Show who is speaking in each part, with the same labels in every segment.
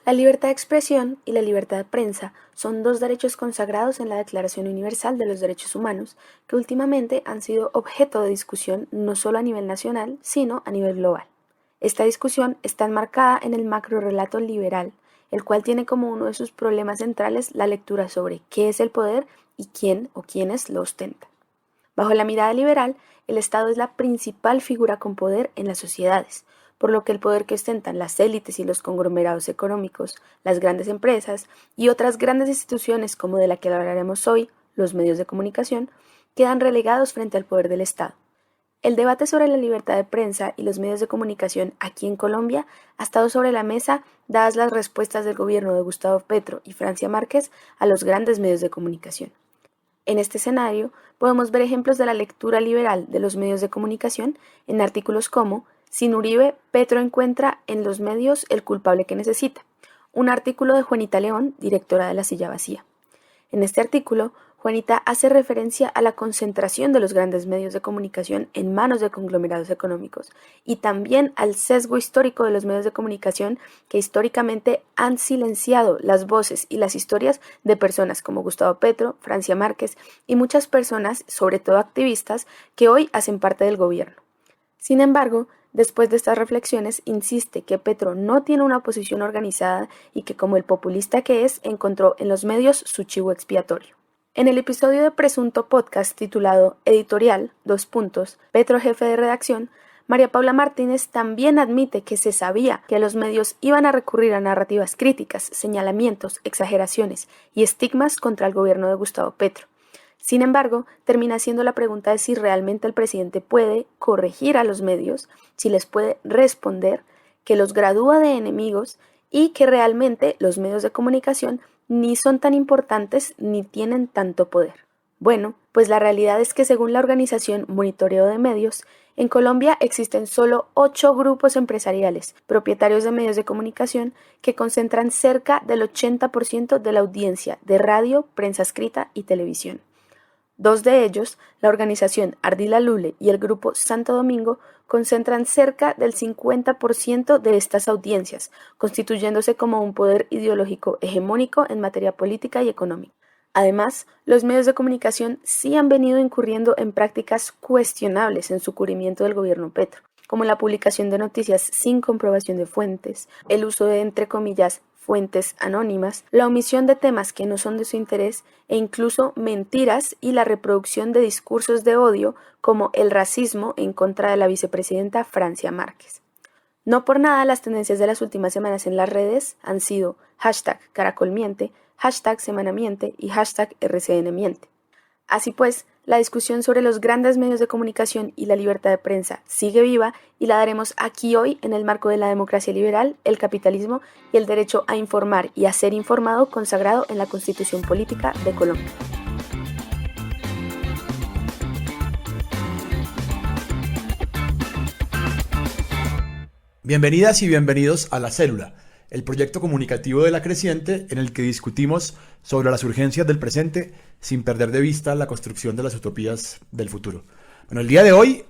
Speaker 1: La libertad de expresión y la libertad de prensa son dos derechos consagrados en la Declaración Universal de los Derechos Humanos que últimamente han sido objeto de discusión no solo a nivel nacional, sino a nivel global. Esta discusión está enmarcada en el macrorrelato liberal, el cual tiene como uno de sus problemas centrales la lectura sobre qué es el poder y quién o quiénes lo ostentan. Bajo la mirada liberal, el Estado es la principal figura con poder en las sociedades, por lo que el poder que ostentan las élites y los conglomerados económicos, las grandes empresas y otras grandes instituciones como de la que hablaremos hoy, los medios de comunicación, quedan relegados frente al poder del Estado. El debate sobre la libertad de prensa y los medios de comunicación aquí en Colombia ha estado sobre la mesa dadas las respuestas del gobierno de Gustavo Petro y Francia Márquez a los grandes medios de comunicación. En este escenario, podemos ver ejemplos de la lectura liberal de los medios de comunicación en artículos como "Sin Uribe, Petro encuentra en los medios el culpable que necesita", un artículo de Juanita León, directora de La Silla Vacía. En este artículo, Juanita hace referencia a la concentración de los grandes medios de comunicación en manos de conglomerados económicos y también al sesgo histórico de los medios de comunicación que históricamente han silenciado las voces y las historias de personas como Gustavo Petro, Francia Márquez y muchas personas, sobre todo activistas, que hoy hacen parte del gobierno. Sin embargo, después de estas reflexiones, insiste que Petro no tiene una oposición organizada y que, como el populista que es, encontró en los medios su chivo expiatorio. En el episodio de Presunto Podcast titulado Editorial, Petro jefe de redacción, María Paula Martínez también admite que se sabía que los medios iban a recurrir a narrativas críticas, señalamientos, exageraciones y estigmas contra el gobierno de Gustavo Petro. Sin embargo, termina siendo la pregunta de si realmente el presidente puede corregir a los medios, si les puede responder, que los gradúa de enemigos y que realmente los medios de comunicación ni son tan importantes ni tienen tanto poder. Bueno, pues la realidad es que según la organización Monitoreo de Medios, en Colombia existen solo 8 grupos empresariales, propietarios de medios de comunicación, que concentran cerca del 80% de la audiencia de radio, prensa escrita y televisión. 2 de ellos, la organización Ardila Lule y el grupo Santo Domingo, concentran cerca del 50% de estas audiencias, constituyéndose como un poder ideológico hegemónico en materia política y económica. Además, los medios de comunicación sí han venido incurriendo en prácticas cuestionables en su cubrimiento del gobierno Petro, como la publicación de noticias sin comprobación de fuentes, el uso de, entre comillas, fuentes anónimas, la omisión de temas que no son de su interés e incluso mentiras y la reproducción de discursos de odio como el racismo en contra de la vicepresidenta Francia Márquez. No por nada las tendencias de las últimas semanas en las redes han sido #caracolmiente, #semanamiente y #RCNmiente. Así pues, la discusión sobre los grandes medios de comunicación y la libertad de prensa sigue viva y la daremos aquí hoy en el marco de la democracia liberal, el capitalismo y el derecho a informar y a ser informado consagrado en la Constitución Política de Colombia.
Speaker 2: Bienvenidas y bienvenidos a La Célula, el proyecto comunicativo de La Creciente en el que discutimos sobre las urgencias del presente sin perder de vista la construcción de las utopías del futuro. Bueno, el día de hoy,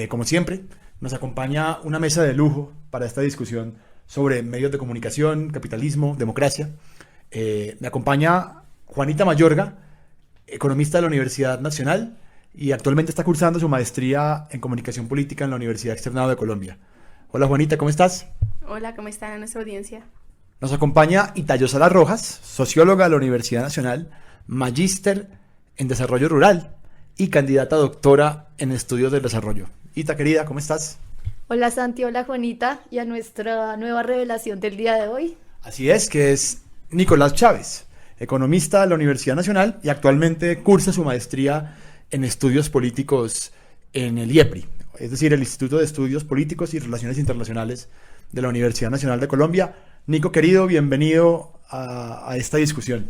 Speaker 2: como siempre, nos acompaña una mesa de lujo para esta discusión sobre medios de comunicación, capitalismo, democracia. Me acompaña Juanita Mayorga, economista de la Universidad Nacional y actualmente está cursando su maestría en comunicación política en la Universidad Externado de Colombia. Hola Juanita, ¿cómo estás?
Speaker 1: Hola, ¿cómo están a nuestra audiencia?
Speaker 2: Nos acompaña Itayo Sala Rojas, socióloga de la Universidad Nacional, magíster en desarrollo rural y candidata a doctora en estudios del desarrollo. Ita, querida, ¿cómo estás?
Speaker 3: Hola Santi, hola Juanita, y a nuestra nueva revelación del día de hoy.
Speaker 2: Así es, que es Nicolás Chávez, economista de la Universidad Nacional y actualmente cursa su maestría en estudios políticos en el IEPRI, es decir, el Instituto de Estudios Políticos y Relaciones Internacionales de la Universidad Nacional de Colombia. Nico, querido, bienvenido a esta discusión.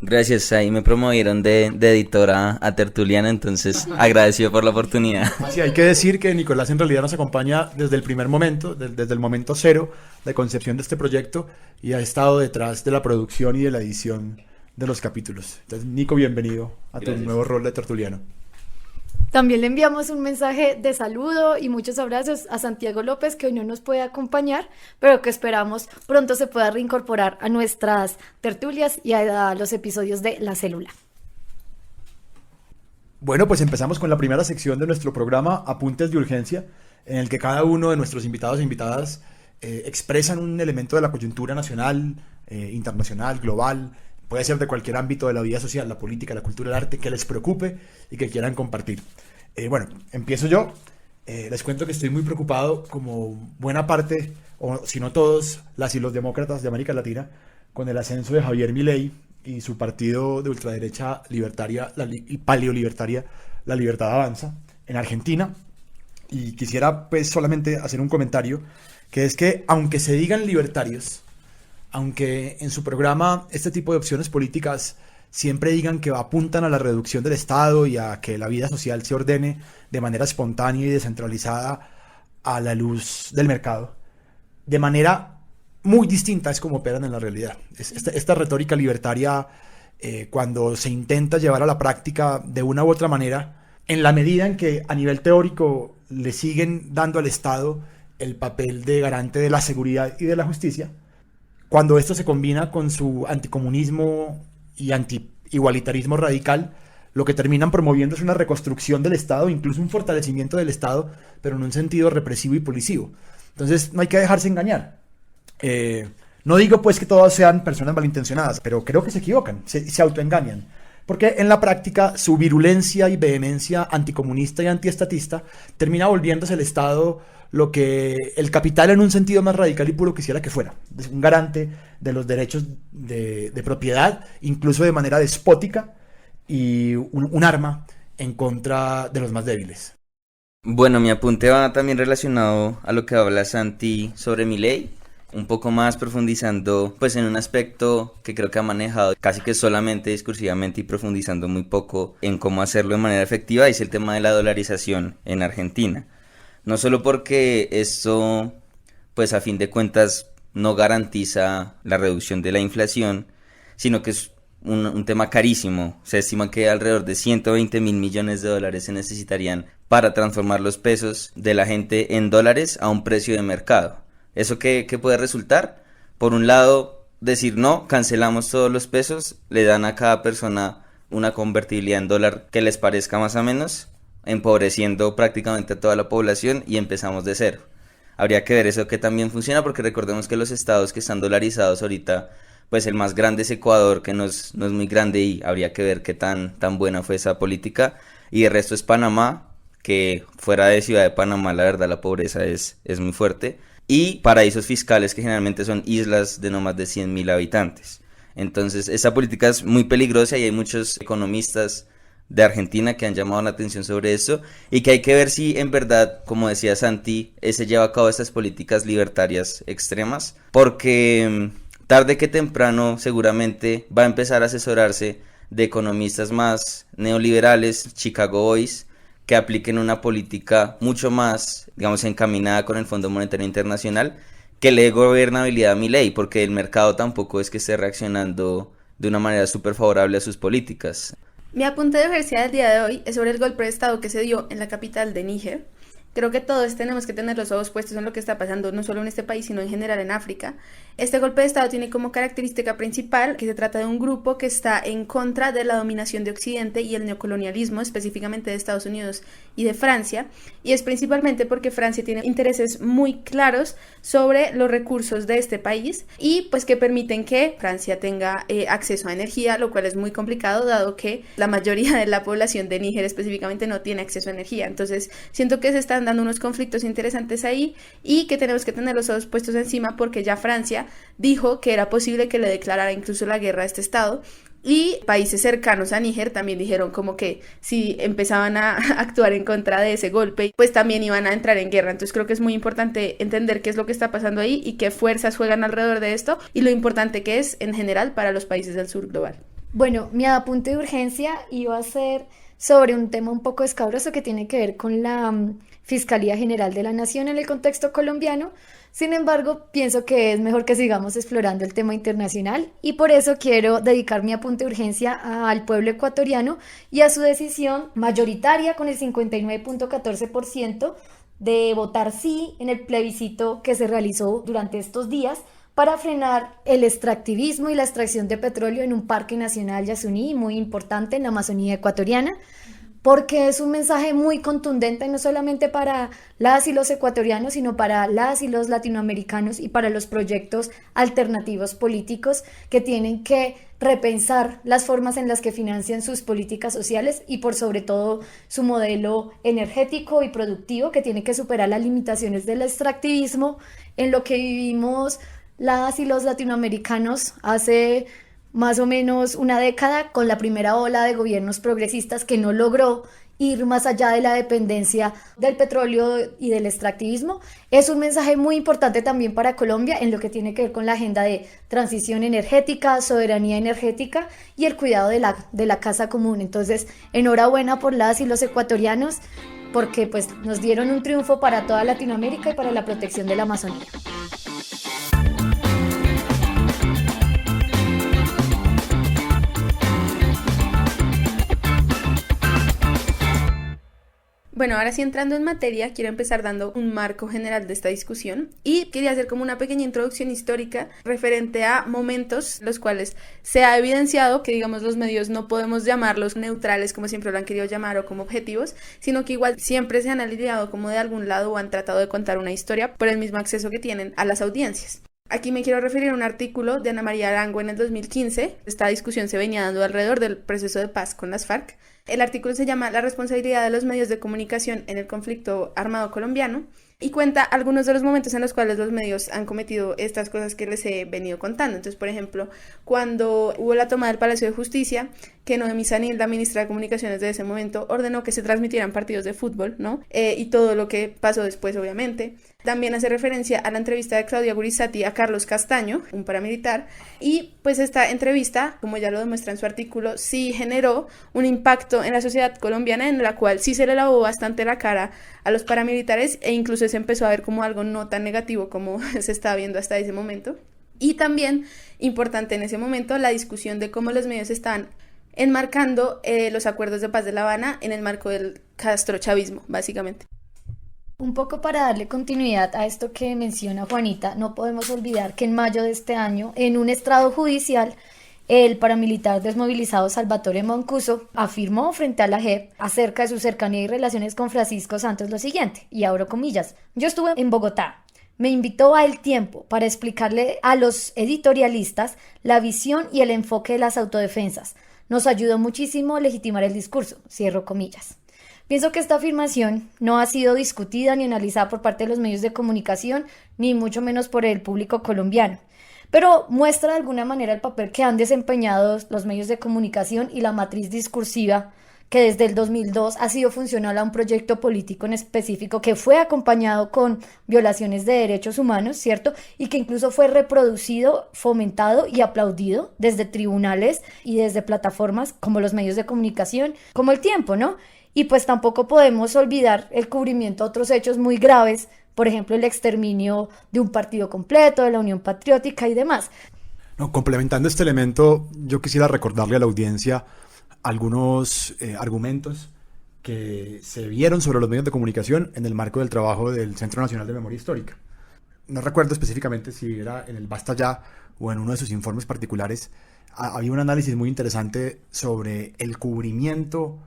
Speaker 4: Gracias, ahí me promovieron de editora a tertuliano, entonces agradecido por la oportunidad.
Speaker 2: Sí, hay que decir que Nicolás en realidad nos acompaña desde el primer momento, desde el momento cero de concepción de este proyecto y ha estado detrás de la producción y de la edición de los capítulos. Entonces, Nico, bienvenido a tu nuevo rol de tertuliano.
Speaker 3: También le enviamos un mensaje de saludo y muchos abrazos a Santiago López, que hoy no nos puede acompañar, pero que esperamos pronto se pueda reincorporar a nuestras tertulias y a los episodios de La Célula.
Speaker 2: Bueno, pues empezamos con la primera sección de nuestro programa, Apuntes de Urgencia, en el que cada uno de nuestros invitados e invitadas expresan un elemento de la coyuntura nacional, internacional, global, puede ser de cualquier ámbito de la vida social, la política, la cultura, el arte, que les preocupe y que quieran compartir. Bueno, empiezo yo. Les cuento que estoy muy preocupado, como buena parte, o si no todos, las y los demócratas de América Latina, con el ascenso de Javier Milei y su partido de ultraderecha libertaria y paleolibertaria, La Libertad Avanza, en Argentina. Y quisiera pues solamente hacer un comentario, que es que aunque se digan libertarios, aunque en su programa este tipo de opciones políticas siempre digan que apuntan a la reducción del Estado y a que la vida social se ordene de manera espontánea y descentralizada a la luz del mercado, de manera muy distinta es como operan en la realidad. Esta retórica libertaria, cuando se intenta llevar a la práctica de una u otra manera, en la medida en que a nivel teórico le siguen dando al Estado el papel de garante de la seguridad y de la justicia, cuando esto se combina con su anticomunismo y anti-igualitarismo radical, lo que terminan promoviendo es una reconstrucción del Estado, incluso un fortalecimiento del Estado, pero en un sentido represivo y policivo. Entonces no hay que dejarse engañar. No digo pues que todas sean personas malintencionadas, pero creo que se equivocan, se autoengañan. Porque en la práctica su virulencia y vehemencia anticomunista y antiestatista termina volviéndose el Estado lo que el capital en un sentido más radical y puro quisiera que fuera. Es un garante de los derechos de propiedad, incluso de manera despótica, y un arma en contra de los más débiles.
Speaker 4: Bueno, mi apunte va también relacionado a lo que habla Santi sobre Milei, un poco más profundizando pues en un aspecto que creo que ha manejado casi que solamente discursivamente y profundizando muy poco en cómo hacerlo de manera efectiva, es el tema de la dolarización en Argentina. No solo porque esto pues a fin de cuentas no garantiza la reducción de la inflación, sino que es un tema carísimo. Se estima que alrededor de 120 mil millones de dólares se necesitarían para transformar los pesos de la gente en dólares a un precio de mercado. ¿Eso qué puede resultar? Por un lado, decir no, cancelamos todos los pesos, le dan a cada persona una convertibilidad en dólar que les parezca más o menos, empobreciendo prácticamente a toda la población y empezamos de cero. Habría que ver eso que también funciona, porque recordemos que los estados que están dolarizados ahorita, pues el más grande es Ecuador, que no es muy grande, y habría que ver qué tan buena fue esa política. Y el resto es Panamá, que fuera de Ciudad de Panamá la verdad la pobreza es muy fuerte. Y paraísos fiscales, que generalmente son islas de no más de 100.000 habitantes. Entonces esa política es muy peligrosa y hay muchos economistas de Argentina que han llamado la atención sobre eso, y que hay que ver si en verdad, como decía Santi, se lleva a cabo estas políticas libertarias extremas, porque tarde que temprano seguramente va a empezar a asesorarse de economistas más neoliberales, Chicago Boys, que apliquen una política mucho más, digamos, encaminada con el Fondo Monetario Internacional, que le dé gobernabilidad a Milei, porque el mercado tampoco es que esté reaccionando de una manera súper favorable a sus políticas.
Speaker 1: Mi apunte de universidad del día de hoy es sobre el golpe de Estado que se dio en la capital de Níger. Creo que todos tenemos que tener los ojos puestos en lo que está pasando, no solo en este país, sino en general en África. Este golpe de Estado tiene como característica principal que se trata de un grupo que está en contra de la dominación de Occidente y el neocolonialismo, específicamente de Estados Unidos y de Francia, y es principalmente porque Francia tiene intereses muy claros sobre los recursos de este país y pues que permiten que Francia tenga acceso a energía, lo cual es muy complicado dado que la mayoría de la población de Níger específicamente no tiene acceso a energía. Entonces siento que se están dando unos conflictos interesantes ahí y que tenemos que tener los ojos puestos encima, porque ya Francia dijo que era posible que le declarara incluso la guerra a este estado, y países cercanos a Níger también dijeron como que si empezaban a actuar en contra de ese golpe, pues también iban a entrar en guerra. Entonces creo que es muy importante entender qué es lo que está pasando ahí y qué fuerzas juegan alrededor de esto y lo importante que es en general para los países del sur global.
Speaker 3: Bueno, mi apunte de urgencia iba a ser sobre un tema un poco escabroso que tiene que ver con la Fiscalía General de la Nación en el contexto colombiano, Sin embargo, pienso que es mejor que sigamos explorando el tema internacional y por eso quiero dedicar mi apunte de urgencia al pueblo ecuatoriano y a su decisión mayoritaria con el 59.14% de votar sí en el plebiscito que se realizó durante estos días para frenar el extractivismo y la extracción de petróleo en un parque nacional Yasuní muy importante en la Amazonía ecuatoriana, porque es un mensaje muy contundente no solamente para las y los ecuatorianos, sino para las y los latinoamericanos y para los proyectos alternativos políticos que tienen que repensar las formas en las que financian sus políticas sociales y por sobre todo su modelo energético y productivo que tiene que superar las limitaciones del extractivismo en lo que vivimos las y los latinoamericanos hace más o menos una década con la primera ola de gobiernos progresistas que no logró ir más allá de la dependencia del petróleo y del extractivismo. Es un mensaje muy importante también para Colombia en lo que tiene que ver con la agenda de transición energética, soberanía energética y el cuidado de la casa común. Entonces, enhorabuena por las y los ecuatorianos porque pues nos dieron un triunfo para toda Latinoamérica y para la protección de la Amazonía.
Speaker 1: Bueno, ahora sí entrando en materia, quiero empezar dando un marco general de esta discusión y quería hacer como una pequeña introducción histórica referente a momentos los cuales se ha evidenciado que, digamos, los medios no podemos llamarlos neutrales como siempre lo han querido llamar o como objetivos, sino que igual siempre se han alineado como de algún lado o han tratado de contar una historia por el mismo acceso que tienen a las audiencias. Aquí me quiero referir a un artículo de Ana María Arango en el 2015. Esta discusión se venía dando alrededor del proceso de paz con las FARC. El artículo se llama La responsabilidad de los medios de comunicación en el conflicto armado colombiano y cuenta algunos de los momentos en los cuales los medios han cometido estas cosas que les he venido contando. Entonces, por ejemplo, cuando hubo la toma del Palacio de Justicia, que Noemí Sanil, la ministra de Comunicaciones de ese momento, ordenó que se transmitieran partidos de fútbol, ¿no? Y todo lo que pasó después, obviamente. También hace referencia a la entrevista de Claudia Gurizati a Carlos Castaño, un paramilitar, y pues esta entrevista, como ya lo demuestra en su artículo, sí generó un impacto en la sociedad colombiana en la cual sí se le lavó bastante la cara a los paramilitares e incluso se empezó a ver como algo no tan negativo como se estaba viendo hasta ese momento. Y también, importante en ese momento, la discusión de cómo los medios estaban enmarcando los acuerdos de paz de La Habana en el marco del castrochavismo, básicamente.
Speaker 3: Un poco para darle continuidad a esto que menciona Juanita, no podemos olvidar que en mayo de este año, en un estrado judicial, el paramilitar desmovilizado Salvatore Mancuso afirmó frente a la JEP acerca de su cercanía y relaciones con Francisco Santos lo siguiente, y abro comillas: yo estuve en Bogotá, me invitó a El Tiempo para explicarle a los editorialistas la visión y el enfoque de las autodefensas. Nos ayudó muchísimo a legitimar el discurso, cierro comillas. Pienso que esta afirmación no ha sido discutida ni analizada por parte de los medios de comunicación, ni mucho menos por el público colombiano, pero muestra de alguna manera el papel que han desempeñado los medios de comunicación y la matriz discursiva que desde el 2002 ha sido funcional a un proyecto político en específico que fue acompañado con violaciones de derechos humanos, ¿cierto? Y que incluso fue reproducido, fomentado y aplaudido desde tribunales y desde plataformas como los medios de comunicación, como El Tiempo, ¿no? Y pues tampoco podemos olvidar el cubrimiento de otros hechos muy graves, por ejemplo el exterminio de un partido completo, de la Unión Patriótica y demás.
Speaker 2: No, complementando este elemento, yo quisiera recordarle a la audiencia algunos argumentos que se vieron sobre los medios de comunicación en el marco del trabajo del Centro Nacional de Memoria Histórica. No recuerdo específicamente si era en el Basta Ya o en uno de sus informes particulares. Había un análisis muy interesante sobre el cubrimiento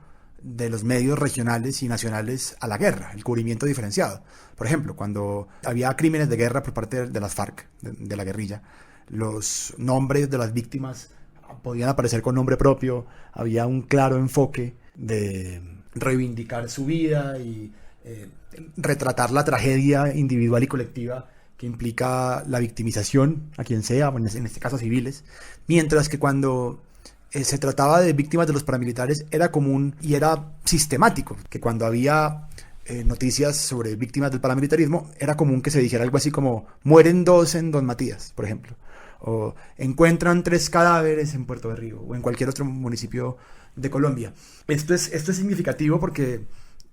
Speaker 2: de los medios regionales y nacionales a la guerra, el cubrimiento diferenciado. Por ejemplo, cuando había crímenes de guerra por parte de las FARC, de la guerrilla, los nombres de las víctimas podían aparecer con nombre propio, había un claro enfoque de reivindicar su vida y retratar la tragedia individual y colectiva que implica la victimización a quien sea, en este caso a civiles, mientras que cuando se trataba de víctimas de los paramilitares era común y era sistemático, que cuando había noticias sobre víctimas del paramilitarismo era común que se dijera algo así como mueren 2 en Don Matías, por ejemplo, o encuentran 3 cadáveres en Puerto Berrío o en cualquier otro municipio de Colombia. Esto es significativo porque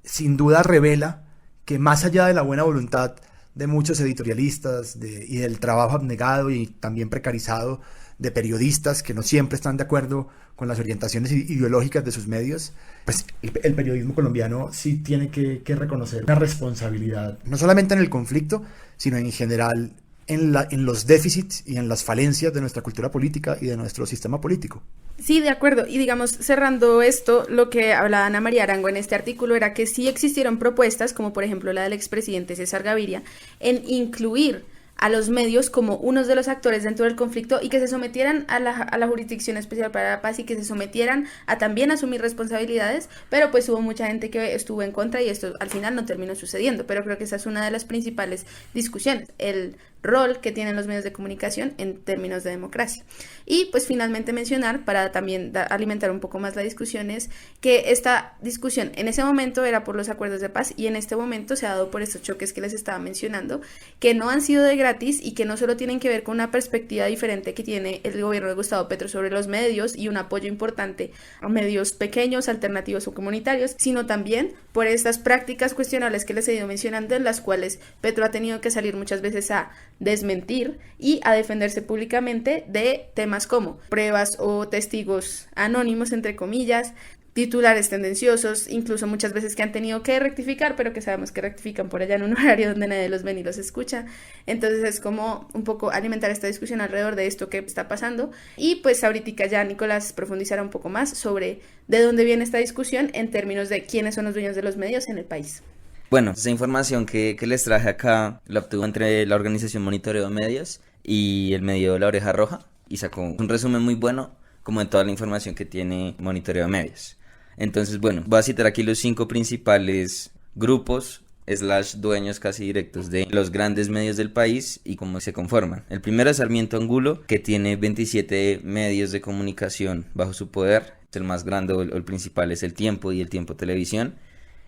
Speaker 2: sin duda revela que más allá de la buena voluntad de muchos editorialistas y del trabajo abnegado y también precarizado de periodistas que no siempre están de acuerdo con las orientaciones ideológicas de sus medios, pues el periodismo colombiano sí tiene que reconocer una responsabilidad, no solamente en el conflicto, sino en general en los déficits y en las falencias de nuestra cultura política y de nuestro sistema político.
Speaker 1: Sí, de acuerdo. Y digamos, cerrando esto, lo que hablaba Ana María Arango en este artículo era que sí existieron propuestas, como por ejemplo la del expresidente César Gaviria, en incluir a los medios como unos de los actores dentro del conflicto y que se sometieran a la Jurisdicción Especial para la Paz y que se sometieran a también asumir responsabilidades, pero pues hubo mucha gente que estuvo en contra y esto al final no terminó sucediendo, pero creo que esa es una de las principales discusiones, el rol que tienen los medios de comunicación en términos de democracia. Y pues finalmente mencionar, para también alimentar un poco más la discusión, es que esta discusión en ese momento era por los acuerdos de paz y en este momento se ha dado por estos choques que les estaba mencionando, que no han sido de gratis y que no solo tienen que ver con una perspectiva diferente que tiene el gobierno de Gustavo Petro sobre los medios y un apoyo importante a medios pequeños, alternativos o comunitarios, sino también por estas prácticas cuestionables que les he ido mencionando, en las cuales Petro ha tenido que salir muchas veces a desmentir y a defenderse públicamente de temas como pruebas o testigos anónimos, entre comillas, titulares tendenciosos, incluso muchas veces que han tenido que rectificar, pero que sabemos que rectifican por allá en un horario donde nadie los ve ni los escucha. Entonces es como un poco alimentar esta discusión alrededor de esto que está pasando. Y pues ahorita ya Nicolás profundizará un poco más sobre de dónde viene esta discusión en términos de quiénes son los dueños de los medios en el país.
Speaker 4: Bueno, esa información que les traje acá la obtuvo entre la organización Monitoreo de Medios y el medio La Oreja Roja y sacó un resumen muy bueno como de toda la información que tiene Monitoreo de Medios. Entonces, bueno, voy a citar aquí los 5 principales grupos / dueños casi directos de los grandes medios del país y cómo se conforman. El primero es Sarmiento Angulo, que tiene 27 medios de comunicación bajo su poder. El más grande o el principal es El Tiempo y El Tiempo Televisión.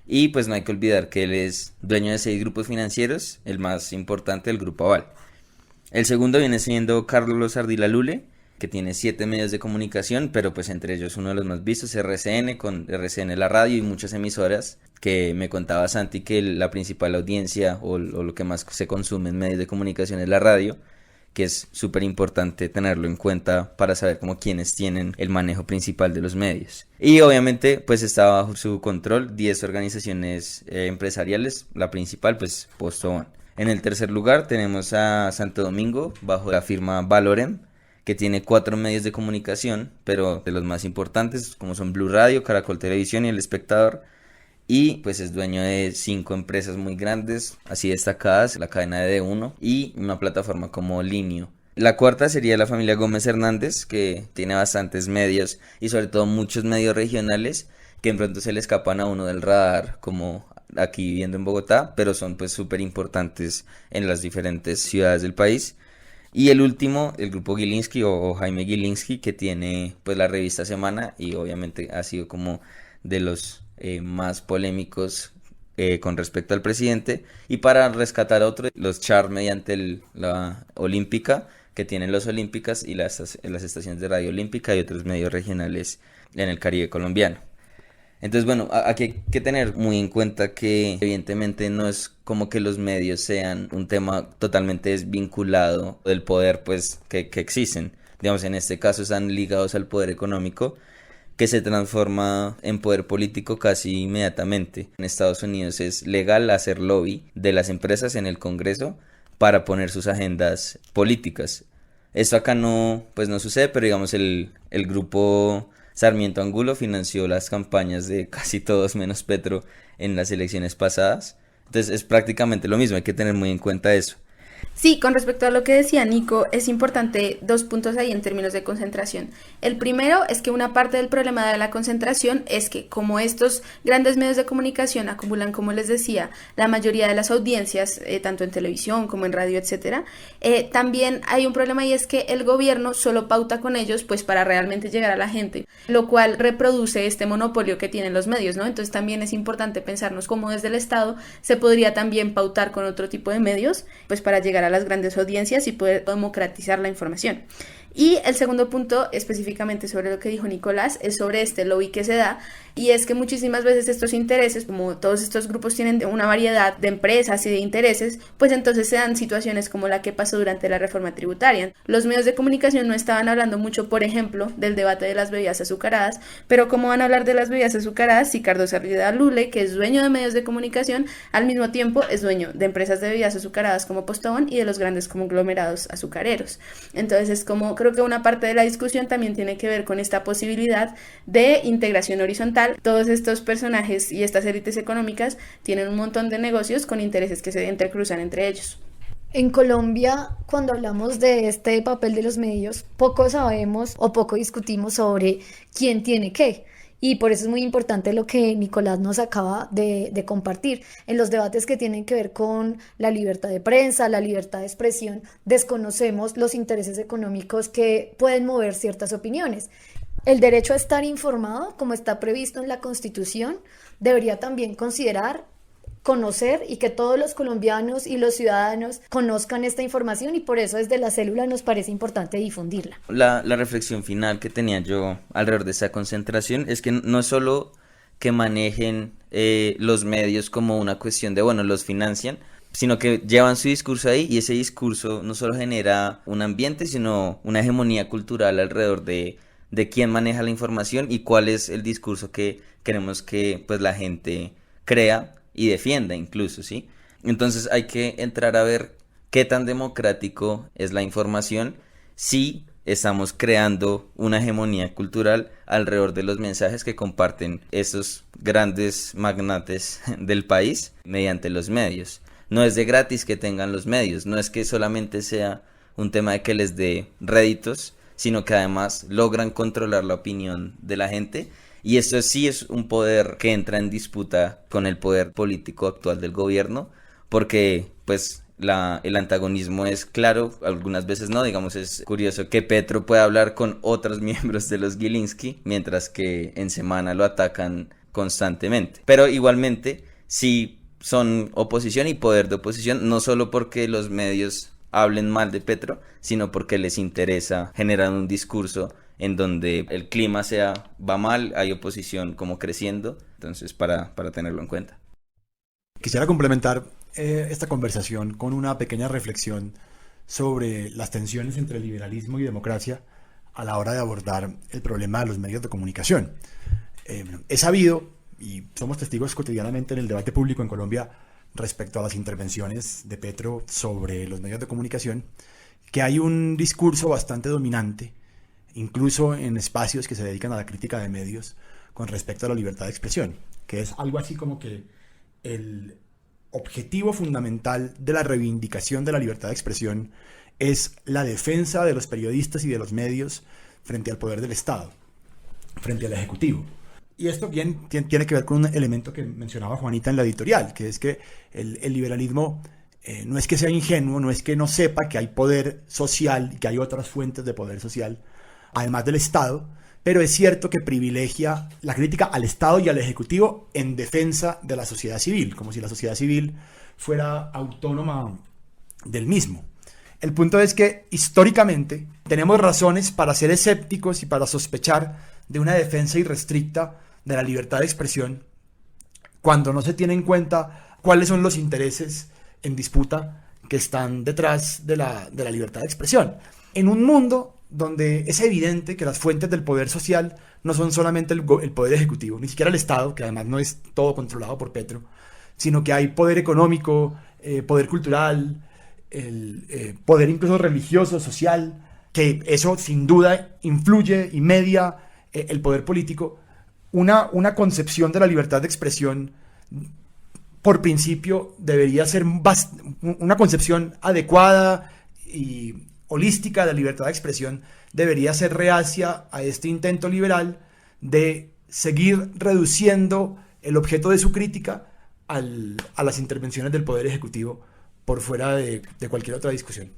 Speaker 4: Y pues no hay que olvidar que él es dueño de 6 grupos financieros, el más importante, el Grupo Aval. El segundo viene siendo Carlos Ardila Lule, que tiene 7 medios de comunicación, pero pues entre ellos uno de los más vistos, RCN, con RCN la radio y muchas emisoras, que me contaba Santi que la principal audiencia o lo que más se consume en medios de comunicación es la radio, que es súper importante tenerlo en cuenta para saber como quiénes tienen el manejo principal de los medios. Y obviamente pues está bajo su control 10 organizaciones empresariales, la principal pues Postobón. En el tercer lugar tenemos a Santo Domingo bajo la firma Valorem, que tiene 4 medios de comunicación, pero de los más importantes como son Blue Radio, Caracol Televisión y El Espectador. Y pues es dueño de 5 empresas muy grandes, así destacadas, la cadena de D1 y una plataforma como Linio. La cuarta sería la familia Gómez Hernández, que tiene bastantes medios y sobre todo muchos medios regionales que en pronto se le escapan a uno del radar, como aquí viviendo en Bogotá, pero son pues súper importantes en las diferentes ciudades del país. Y el último, el grupo Gilinski o Jaime Gilinski, que tiene pues la revista Semana y obviamente ha sido como de los más polémicos con respecto al presidente. Y para rescatar a otro, los Char mediante la Olímpica, que tienen los Olímpicas y las estaciones de Radio Olímpica y otros medios regionales en el Caribe colombiano. Entonces, bueno, aquí hay que tener muy en cuenta que evidentemente no es como que los medios sean un tema totalmente desvinculado del poder pues que existen. Digamos, en este caso están ligados al poder económico, que se transforma en poder político casi inmediatamente. En Estados Unidos es legal hacer lobby de las empresas en el Congreso para poner sus agendas políticas. Esto acá no sucede, pero digamos el grupo Sarmiento Angulo financió las campañas de casi todos menos Petro en las elecciones pasadas. Entonces es prácticamente lo mismo, hay que tener muy en cuenta eso.
Speaker 1: Sí, con respecto a lo que decía Nico, es importante 2 puntos ahí en términos de concentración. El primero es que una parte del problema de la concentración es que como estos grandes medios de comunicación acumulan, como les decía, la mayoría de las audiencias, tanto en televisión como en radio, etcétera, también hay un problema y es que el gobierno solo pauta con ellos pues para realmente llegar a la gente, lo cual reproduce este monopolio que tienen los medios, ¿no? Entonces también es importante pensarnos cómo desde el Estado se podría también pautar con otro tipo de medios pues para llegar a las grandes audiencias y poder democratizar la información. Y el segundo punto, específicamente sobre lo que dijo Nicolás, es sobre este lobby que se da, y es que muchísimas veces estos intereses, como todos estos grupos tienen una variedad de empresas y de intereses, pues entonces se dan situaciones como la que pasó durante la reforma tributaria. Los medios de comunicación no estaban hablando mucho, por ejemplo, del debate de las bebidas azucaradas, pero ¿cómo van a hablar de las bebidas azucaradas si Carlos Arrieta Lule, que es dueño de medios de comunicación, al mismo tiempo es dueño de empresas de bebidas azucaradas como Postobón y de los grandes conglomerados azucareros? Entonces es como, creo que una parte de la discusión también tiene que ver con esta posibilidad de integración horizontal. Todos estos personajes y estas élites económicas tienen un montón de negocios con intereses que se entrecruzan entre ellos.
Speaker 3: En Colombia, cuando hablamos de este papel de los medios, poco sabemos o poco discutimos sobre quién tiene qué. Y por eso es muy importante lo que Nicolás nos acaba de compartir. En los debates que tienen que ver con la libertad de prensa, la libertad de expresión, desconocemos los intereses económicos que pueden mover ciertas opiniones. El derecho a estar informado, como está previsto en la Constitución, debería también considerar conocer y que todos los colombianos y los ciudadanos conozcan esta información, y por eso desde la célula nos parece importante difundirla.
Speaker 4: La reflexión final que tenía yo alrededor de esa concentración es que no es solo que manejen los medios como una cuestión de, bueno, los financian, sino que llevan su discurso ahí, y ese discurso no solo genera un ambiente, sino una hegemonía cultural alrededor de quién maneja la información y cuál es el discurso que queremos que pues la gente crea y defienda incluso, ¿sí? Entonces hay que entrar a ver qué tan democrático es la información si estamos creando una hegemonía cultural alrededor de los mensajes que comparten esos grandes magnates del país mediante los medios. No es de gratis que tengan los medios, no es que solamente sea un tema de que les dé réditos, sino que además logran controlar la opinión de la gente. Y eso sí es un poder que entra en disputa con el poder político actual del gobierno, porque pues el antagonismo es claro, algunas veces no. Digamos, es curioso que Petro pueda hablar con otros miembros de los Gilinski, mientras que en Semana lo atacan constantemente. Pero igualmente sí son oposición y poder de oposición, no solo porque los medios hablen mal de Petro, sino porque les interesa generar un discurso en donde el clima va mal, hay oposición como creciendo, entonces para tenerlo en cuenta.
Speaker 2: Quisiera complementar esta conversación con una pequeña reflexión sobre las tensiones entre liberalismo y democracia a la hora de abordar el problema de los medios de comunicación. Es sabido, y somos testigos cotidianamente en el debate público en Colombia respecto a las intervenciones de Petro sobre los medios de comunicación, que hay un discurso bastante dominante, incluso en espacios que se dedican a la crítica de medios, con respecto a la libertad de expresión, que es algo así como que el objetivo fundamental de la reivindicación de la libertad de expresión es la defensa de los periodistas y de los medios frente al poder del Estado, frente al Ejecutivo. Y esto bien tiene que ver con un elemento que mencionaba Juanita en la editorial, que es que el liberalismo no es que sea ingenuo, no es que no sepa que hay poder social y que hay otras fuentes de poder social, además del Estado, pero es cierto que privilegia la crítica al Estado y al Ejecutivo en defensa de la sociedad civil, como si la sociedad civil fuera autónoma del mismo. El punto es que históricamente tenemos razones para ser escépticos y para sospechar de una defensa irrestricta de la libertad de expresión cuando no se tiene en cuenta cuáles son los intereses en disputa que están detrás de la libertad de expresión. En un mundo donde es evidente que las fuentes del poder social no son solamente el poder ejecutivo, ni siquiera el Estado, que además no es todo controlado por Petro, sino que hay poder económico, poder cultural, poder incluso religioso, social, que eso sin duda influye y media el poder político. Una concepción de la libertad de expresión, por principio, debería ser una concepción adecuada y holística de la libertad de expresión, debería ser reacia a este intento liberal de seguir reduciendo el objeto de su crítica a las intervenciones del poder ejecutivo por fuera de cualquier otra discusión.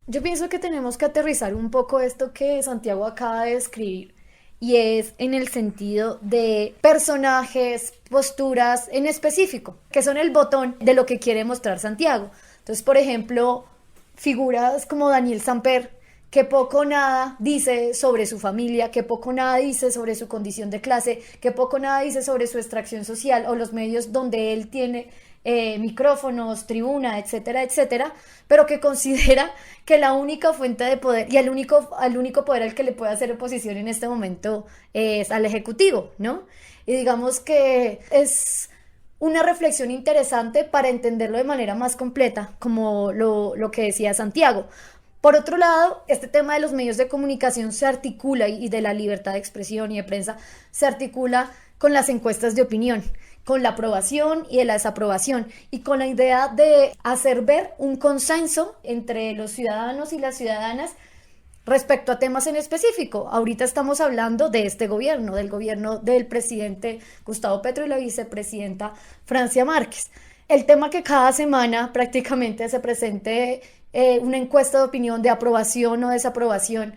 Speaker 3: Yo pienso que tenemos que aterrizar un poco esto que Santiago acaba de describir, y es en el sentido de personajes, posturas en específico, que son el botón de lo que quiere mostrar Santiago. Entonces, por ejemplo, figuras como Daniel Samper, que poco o nada dice sobre su familia, que poco o nada dice sobre su condición de clase, que poco o nada dice sobre su extracción social o los medios donde él tiene micrófonos, tribuna, etcétera, etcétera, pero que considera que la única fuente de poder y al único poder al que le puede hacer oposición en este momento es al Ejecutivo, ¿no? Y digamos que es una reflexión interesante para entenderlo de manera más completa, como lo que decía Santiago. Por otro lado, este tema de los medios de comunicación se articula y de la libertad de expresión y de prensa se articula con las encuestas de opinión, con la aprobación y la desaprobación y con la idea de hacer ver un consenso entre los ciudadanos y las ciudadanas respecto a temas en específico. Ahorita estamos hablando de este gobierno, del gobierno del presidente Gustavo Petro y la vicepresidenta Francia Márquez. El tema que cada semana prácticamente se presente una encuesta de opinión de aprobación o desaprobación,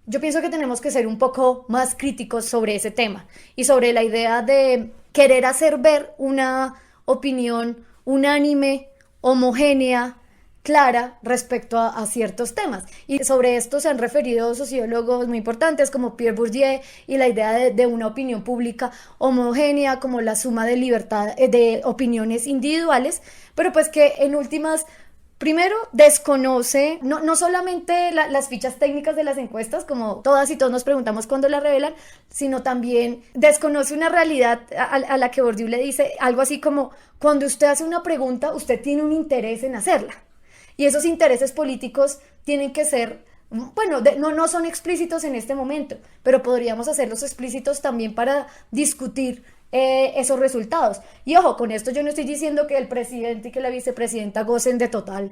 Speaker 3: yo pienso que tenemos que ser un poco más críticos sobre ese tema y sobre la idea de querer hacer ver una opinión unánime, homogénea, clara respecto a ciertos temas. Y sobre esto se han referido sociólogos muy importantes como Pierre Bourdieu y la idea de una opinión pública homogénea como la suma de libertad de opiniones individuales, pero pues que en últimas primero, desconoce no solamente las fichas técnicas de las encuestas, como todas y todos nos preguntamos cuándo las revelan, sino también desconoce una realidad a la que Bourdieu le dice algo así como, cuando usted hace una pregunta, usted tiene un interés en hacerla. Y esos intereses políticos tienen que ser, bueno, no son explícitos en este momento, pero podríamos hacerlos explícitos también para discutir esos resultados. Y ojo, con esto yo no estoy diciendo que el presidente y que la vicepresidenta gocen de total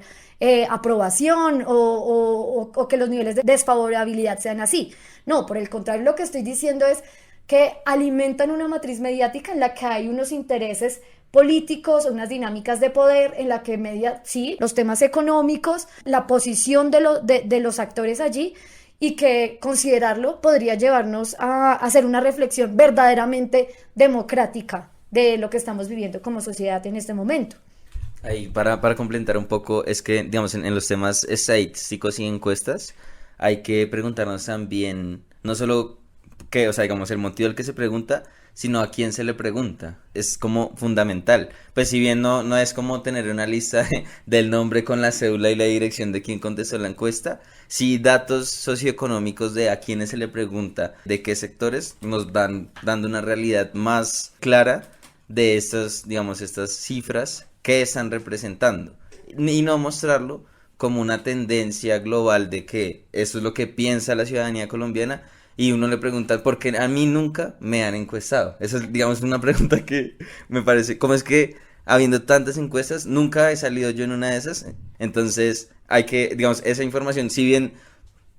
Speaker 3: aprobación o que los niveles de desfavorabilidad sean así. No, por el contrario, lo que estoy diciendo es que alimentan una matriz mediática en la que hay unos intereses políticos, unas dinámicas de poder en la que media, sí, los temas económicos, la posición de los actores allí, y que considerarlo podría llevarnos a hacer una reflexión verdaderamente democrática de lo que estamos viviendo como sociedad en este momento.
Speaker 4: Ahí, para complementar un poco, es que, digamos, en los temas estadísticos y encuestas, hay que preguntarnos también, no solo qué, o sea, digamos, el motivo del que se pregunta, sino a quién se le pregunta. Es como fundamental. Pues si bien no es como tener una lista del nombre con la cédula y la dirección de quien contestó la encuesta, sí datos socioeconómicos de a quiénes se le pregunta, de qué sectores, nos van dando una realidad más clara de estas, digamos, estas cifras que están representando. Y no mostrarlo como una tendencia global de que eso es lo que piensa la ciudadanía colombiana. Y uno le pregunta, ¿por qué a mí nunca me han encuestado? Esa es, digamos, una pregunta que me parece, ¿cómo es que habiendo tantas encuestas, nunca he salido yo en una de esas? Entonces, hay que, digamos, esa información, si bien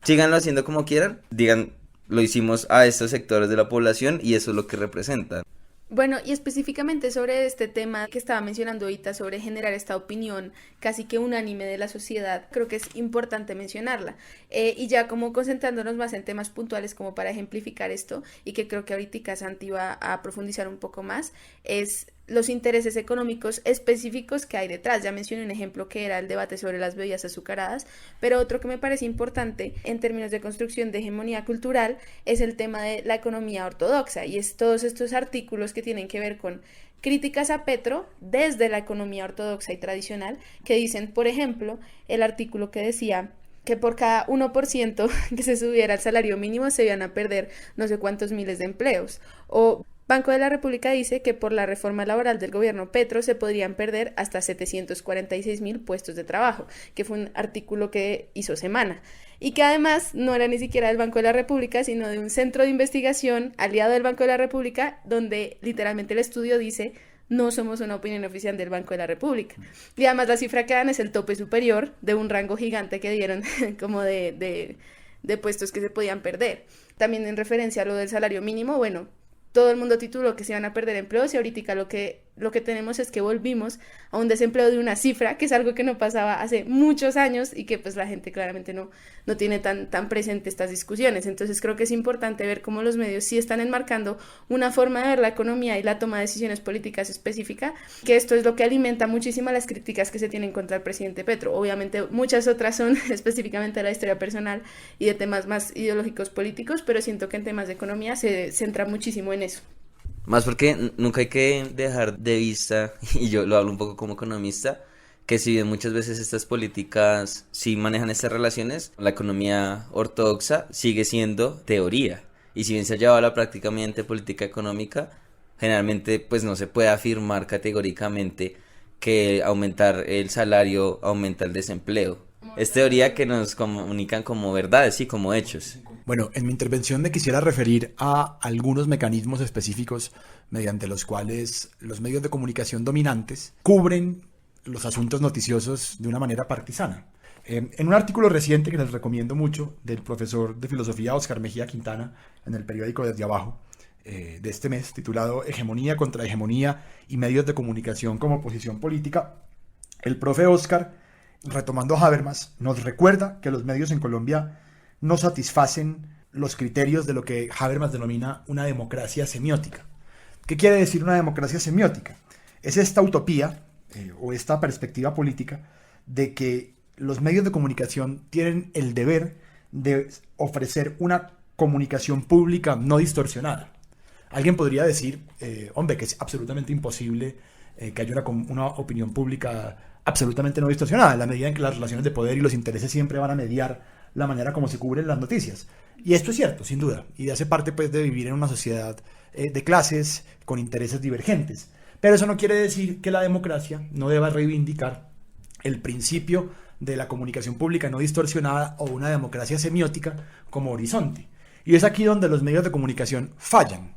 Speaker 4: síganlo haciendo como quieran, digan, lo hicimos a estos sectores de la población y eso es lo que representa.
Speaker 1: Bueno, y específicamente sobre este tema que estaba mencionando ahorita, sobre generar esta opinión casi que unánime de la sociedad, creo que es importante mencionarla. Y ya como concentrándonos más en temas puntuales como para ejemplificar esto, y que creo que ahorita Santi va a profundizar un poco más, es los intereses económicos específicos que hay detrás. Ya mencioné un ejemplo que era el debate sobre las bebidas azucaradas, pero otro que me parece importante en términos de construcción de hegemonía cultural es el tema de la economía ortodoxa, y es todos estos artículos que tienen que ver con críticas a Petro desde la economía ortodoxa y tradicional, que dicen, por ejemplo, el artículo que decía que por cada 1% que se subiera el salario mínimo se iban a perder no sé cuántos miles de empleos, o Banco de la República dice que por la reforma laboral del gobierno Petro se podrían perder hasta 746.000 puestos de trabajo, que fue un artículo que hizo Semana, y que además no era ni siquiera del Banco de la República, sino de un centro de investigación aliado del Banco de la República, donde literalmente el estudio dice: no somos una opinión oficial del Banco de la República. Y además la cifra que dan es el tope superior de un rango gigante que dieron como de puestos que se podían perder. También en referencia a lo del salario mínimo, bueno, todo el mundo tituló que se iban a perder empleos y ahorita lo que
Speaker 5: lo que tenemos es que volvimos a un desempleo de una cifra, que es algo que no pasaba hace muchos años y que pues la gente claramente no tiene tan presente estas discusiones. Entonces creo que es importante ver cómo los medios sí están enmarcando una forma de ver la economía y la toma de decisiones políticas específica, que esto es lo que alimenta muchísimo las críticas que se tienen contra el presidente Petro. Obviamente muchas otras son específicamente de la historia personal y de temas más ideológicos políticos, pero siento que en temas de economía se centra muchísimo en eso.
Speaker 4: Más porque nunca hay que dejar de vista, y yo lo hablo un poco como economista, que si bien muchas veces estas políticas sí manejan estas relaciones, la economía ortodoxa sigue siendo teoría. Y si bien se ha llevado a la práctica mediante política económica, generalmente pues no se puede afirmar categóricamente que aumentar el salario aumenta el desempleo. Es teoría que nos comunican como verdades y como hechos.
Speaker 2: Bueno, en mi intervención me quisiera referir a algunos mecanismos específicos mediante los cuales los medios de comunicación dominantes cubren los asuntos noticiosos de una manera partisana. En un artículo reciente que les recomiendo mucho del profesor de filosofía Óscar Mejía Quintana en el periódico Desde Abajo de este mes, titulado Hegemonía contra Hegemonía y medios de comunicación como posición política, el profe Óscar, retomando a Habermas, nos recuerda que los medios en Colombia no satisfacen los criterios de lo que Habermas denomina una democracia semiótica. ¿Qué quiere decir una democracia semiótica? Es esta utopía o esta perspectiva política de que los medios de comunicación tienen el deber de ofrecer una comunicación pública no distorsionada. Alguien podría decir, hombre, que es absolutamente imposible que haya una opinión pública absolutamente no distorsionada, en la medida en que las relaciones de poder y los intereses siempre van a mediar la manera como se cubren las noticias. Y esto es cierto, sin duda, y hace parte pues de vivir en una sociedad de clases con intereses divergentes. Pero eso no quiere decir que la democracia no deba reivindicar el principio de la comunicación pública no distorsionada o una democracia semiótica como horizonte. Y es aquí donde los medios de comunicación fallan,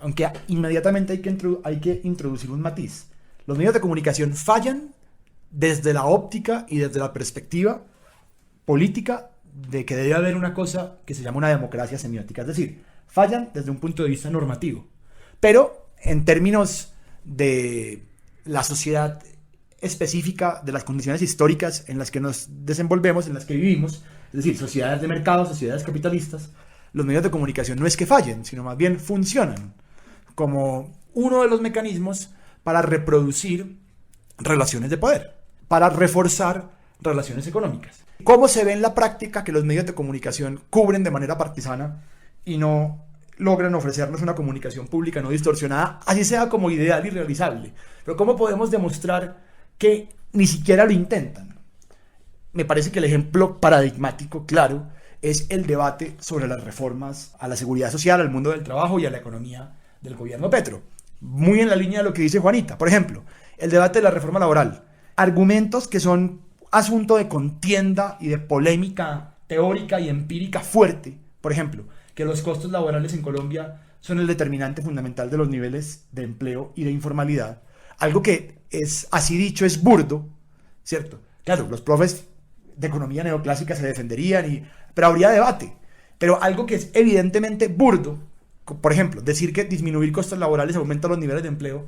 Speaker 2: aunque inmediatamente hay que introducir un matiz. Los medios de comunicación fallan desde la óptica y desde la perspectiva política de que debe haber una cosa que se llama una democracia semiótica, es decir, fallan desde un punto de vista normativo, pero en términos de la sociedad específica, de las condiciones históricas en las que nos desenvolvemos, en las que vivimos, es decir, sociedades de mercado, sociedades capitalistas, los medios de comunicación no es que fallen, sino más bien funcionan como uno de los mecanismos para reproducir relaciones de poder, para reforzar relaciones económicas. ¿Cómo se ve en la práctica que los medios de comunicación cubren de manera partisana y no logran ofrecernos una comunicación pública no distorsionada, así sea como ideal y realizable? Pero ¿cómo podemos demostrar que ni siquiera lo intentan? Me parece que el ejemplo paradigmático, claro, es el debate sobre las reformas a la seguridad social, al mundo del trabajo y a la economía del gobierno Petro. Muy en la línea de lo que dice Juanita. Por ejemplo, el debate de la reforma laboral. Argumentos que son asunto de contienda y de polémica teórica y empírica fuerte. Por ejemplo, que los costos laborales en Colombia son el determinante fundamental de los niveles de empleo y de informalidad. Algo que es, así dicho, es burdo, ¿cierto? Claro, los profes de economía neoclásica se defenderían, pero habría debate. Pero algo que es evidentemente burdo, por ejemplo, decir que disminuir costos laborales aumenta los niveles de empleo,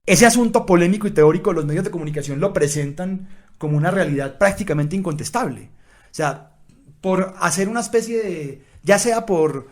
Speaker 2: ese asunto polémico y teórico los medios de comunicación lo presentan como una realidad prácticamente incontestable. O sea, por hacer una especie de, ya sea por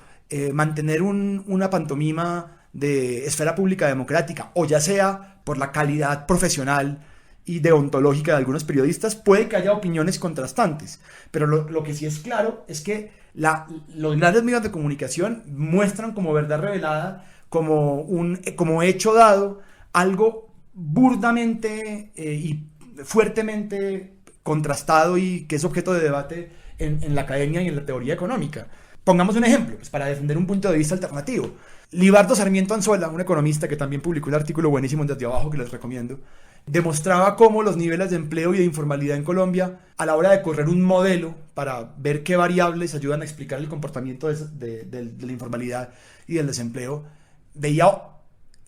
Speaker 2: mantener una pantomima de esfera pública democrática, o ya sea por la calidad profesional y deontológica de algunos periodistas, puede que haya opiniones contrastantes. Pero lo que sí es claro es que los grandes medios de comunicación muestran como verdad revelada, como hecho dado, algo burdamente y fuertemente contrastado y que es objeto de debate en la academia y en la teoría económica. Pongamos un ejemplo, pues, para defender un punto de vista alternativo. Libardo Sarmiento Anzola, un economista que también publicó un artículo buenísimo Desde Abajo que les recomiendo, demostraba cómo los niveles de empleo y de informalidad en Colombia, a la hora de correr un modelo para ver qué variables ayudan a explicar el comportamiento de la informalidad y del desempleo, veía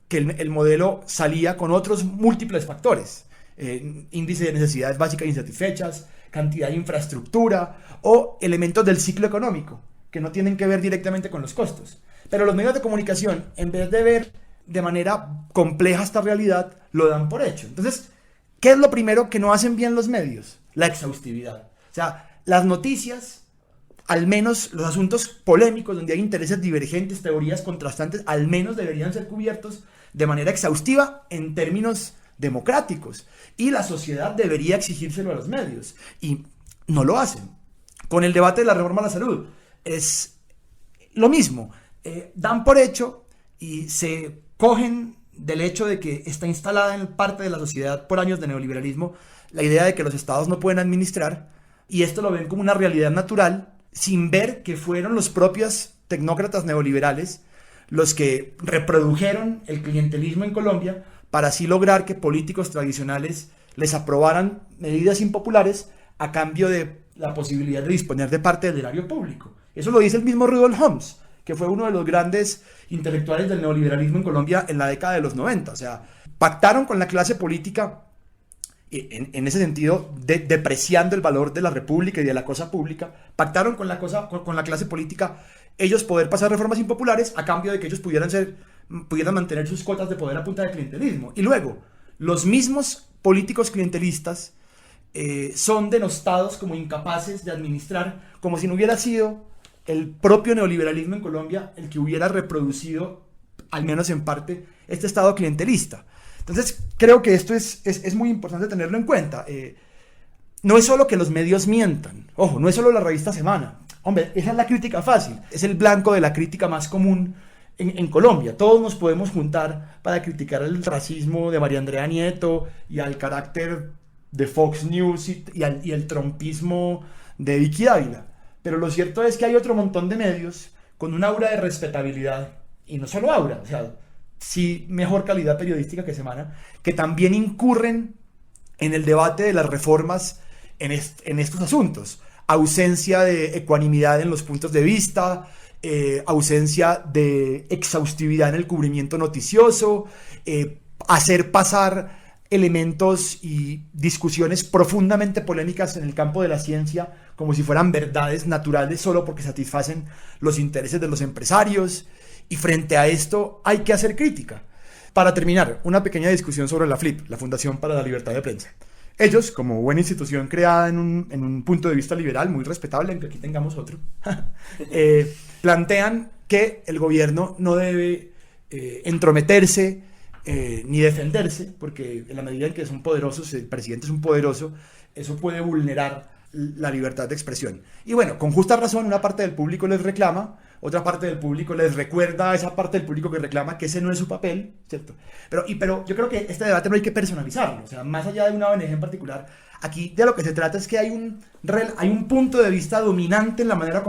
Speaker 2: que el modelo salía con otros múltiples factores, índice de necesidades básicas insatisfechas, cantidad de infraestructura o elementos del ciclo económico que no tienen que ver directamente con los costos. Pero los medios de comunicación, en vez de ver de manera compleja esta realidad, lo dan por hecho. Entonces, ¿qué es lo primero que no hacen bien los medios? La exhaustividad. O sea, las noticias, al menos los asuntos polémicos, donde hay intereses divergentes, teorías contrastantes, al menos deberían ser cubiertos de manera exhaustiva en términos democráticos. Y la sociedad debería exigírselo a los medios. Y no lo hacen. Con el debate de la reforma a la salud es lo mismo. Dan por hecho y se cogen del hecho de que está instalada en parte de la sociedad por años de neoliberalismo la idea de que los estados no pueden administrar, y esto lo ven como una realidad natural, sin ver que fueron los propios tecnócratas neoliberales los que reprodujeron el clientelismo en Colombia para así lograr que políticos tradicionales les aprobaran medidas impopulares a cambio de la posibilidad de disponer de parte del erario público. Eso lo dice el mismo Rudolf Homs, que fue uno de los grandes intelectuales del neoliberalismo en Colombia en la década de los 90. O sea, pactaron con la clase política, en ese sentido, depreciando el valor de la república y de la cosa pública, pactaron con la clase política ellos poder pasar reformas impopulares a cambio de que ellos pudieran mantener sus cuotas de poder a punta de clientelismo. Y luego, los mismos políticos clientelistas son denostados como incapaces de administrar, como si no hubiera sido el propio neoliberalismo en Colombia el que hubiera reproducido, al menos en parte, este estado clientelista. Entonces, creo que esto es muy importante tenerlo en cuenta. No es solo que los medios mientan. Ojo, no es solo la revista Semana. Hombre, esa es la crítica fácil. Es el blanco de la crítica más común en Colombia. Todos nos podemos juntar para criticar el racismo de María Andrea Nieto y al carácter de Fox News y el trumpismo de Vicky Dávila. Pero lo cierto es que hay otro montón de medios con un aura de respetabilidad, y no solo aura, o sea, sí mejor calidad periodística que Semana, que también incurren en el debate de las reformas en estos asuntos. Ausencia de ecuanimidad en los puntos de vista, ausencia de exhaustividad en el cubrimiento noticioso, hacer pasar elementos y discusiones profundamente polémicas en el campo de la ciencia como si fueran verdades naturales solo porque satisfacen los intereses de los empresarios. Y frente a esto hay que hacer crítica. Para terminar, una pequeña discusión sobre la FLIP, la Fundación para la Libertad de Prensa. Ellos, como buena institución creada en un punto de vista liberal, muy respetable, aunque aquí tengamos otro, plantean que el gobierno no debe entrometerse ni defenderse, porque en la medida en que son poderosos, el presidente es un poderoso, eso puede vulnerar la libertad de expresión. Y bueno, con justa razón, una parte del público les reclama, otra parte del público les recuerda a esa parte del público que reclama que ese no es su papel, ¿cierto? Pero yo creo que este debate no hay que personalizarlo, o sea, más allá de una ONG en particular, aquí de lo que se trata es que hay un punto de vista dominante en la manera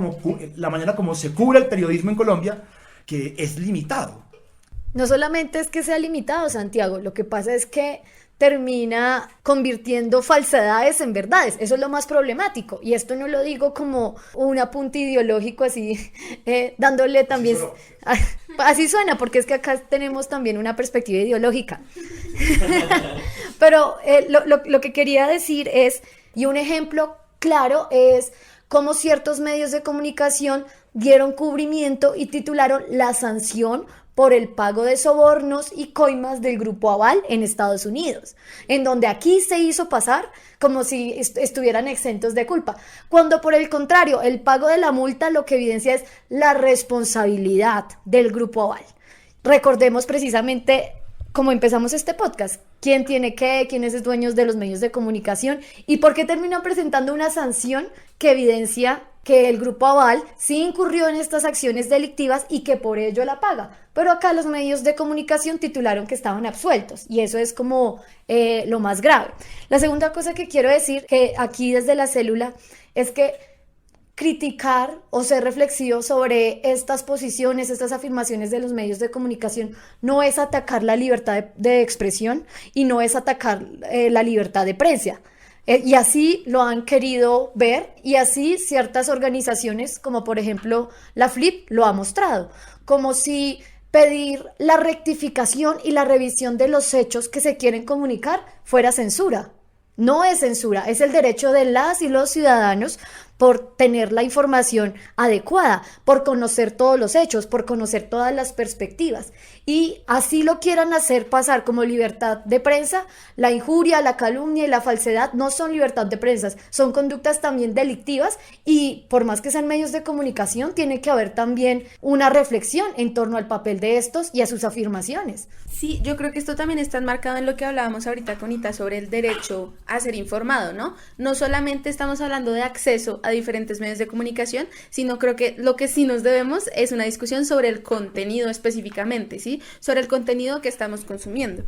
Speaker 2: como se cubre el periodismo en Colombia, que es limitado.
Speaker 3: No solamente es que sea limitado, Santiago, lo que pasa es que termina convirtiendo falsedades en verdades. Eso es lo más problemático. Y esto no lo digo como un apunte ideológico así, dándole también... Así suena, porque es que acá tenemos también una perspectiva ideológica. Pero lo que quería decir es, y un ejemplo claro es cómo ciertos medios de comunicación dieron cubrimiento y titularon La sanción por el pago de sobornos y coimas del Grupo Aval en Estados Unidos, en donde aquí se hizo pasar como si estuvieran exentos de culpa, cuando por el contrario, el pago de la multa lo que evidencia es la responsabilidad del Grupo Aval. Recordemos precisamente cómo empezamos este podcast, quién tiene qué, quiénes es dueños de los medios de comunicación y por qué terminan presentando una sanción que evidencia que el Grupo Aval sí incurrió en estas acciones delictivas y que por ello la paga. Pero acá los medios de comunicación titularon que estaban absueltos y eso es como lo más grave. La segunda cosa que quiero decir, que aquí desde la célula, es que criticar o ser reflexivo sobre estas posiciones, estas afirmaciones de los medios de comunicación no es atacar la libertad de expresión y no es atacar la libertad de prensa. Y así lo han querido ver y así ciertas organizaciones como por ejemplo la FLIP lo ha mostrado, como si pedir la rectificación y la revisión de los hechos que se quieren comunicar fuera censura. No es censura, es el derecho de las y los ciudadanos por tener la información adecuada, por conocer todos los hechos, por conocer todas las perspectivas. Y así lo quieran hacer pasar como libertad de prensa, la injuria, la calumnia y la falsedad no son libertad de prensa, son conductas también delictivas, y por más que sean medios de comunicación, tiene que haber también una reflexión en torno al papel de estos y a sus afirmaciones.
Speaker 5: Sí, yo creo que esto también está enmarcado en lo que hablábamos ahorita con Ita sobre el derecho a ser informado, ¿no? No solamente estamos hablando de acceso a diferentes medios de comunicación, sino creo que lo que sí nos debemos es una discusión sobre el contenido específicamente, ¿sí? Sobre el contenido que estamos consumiendo.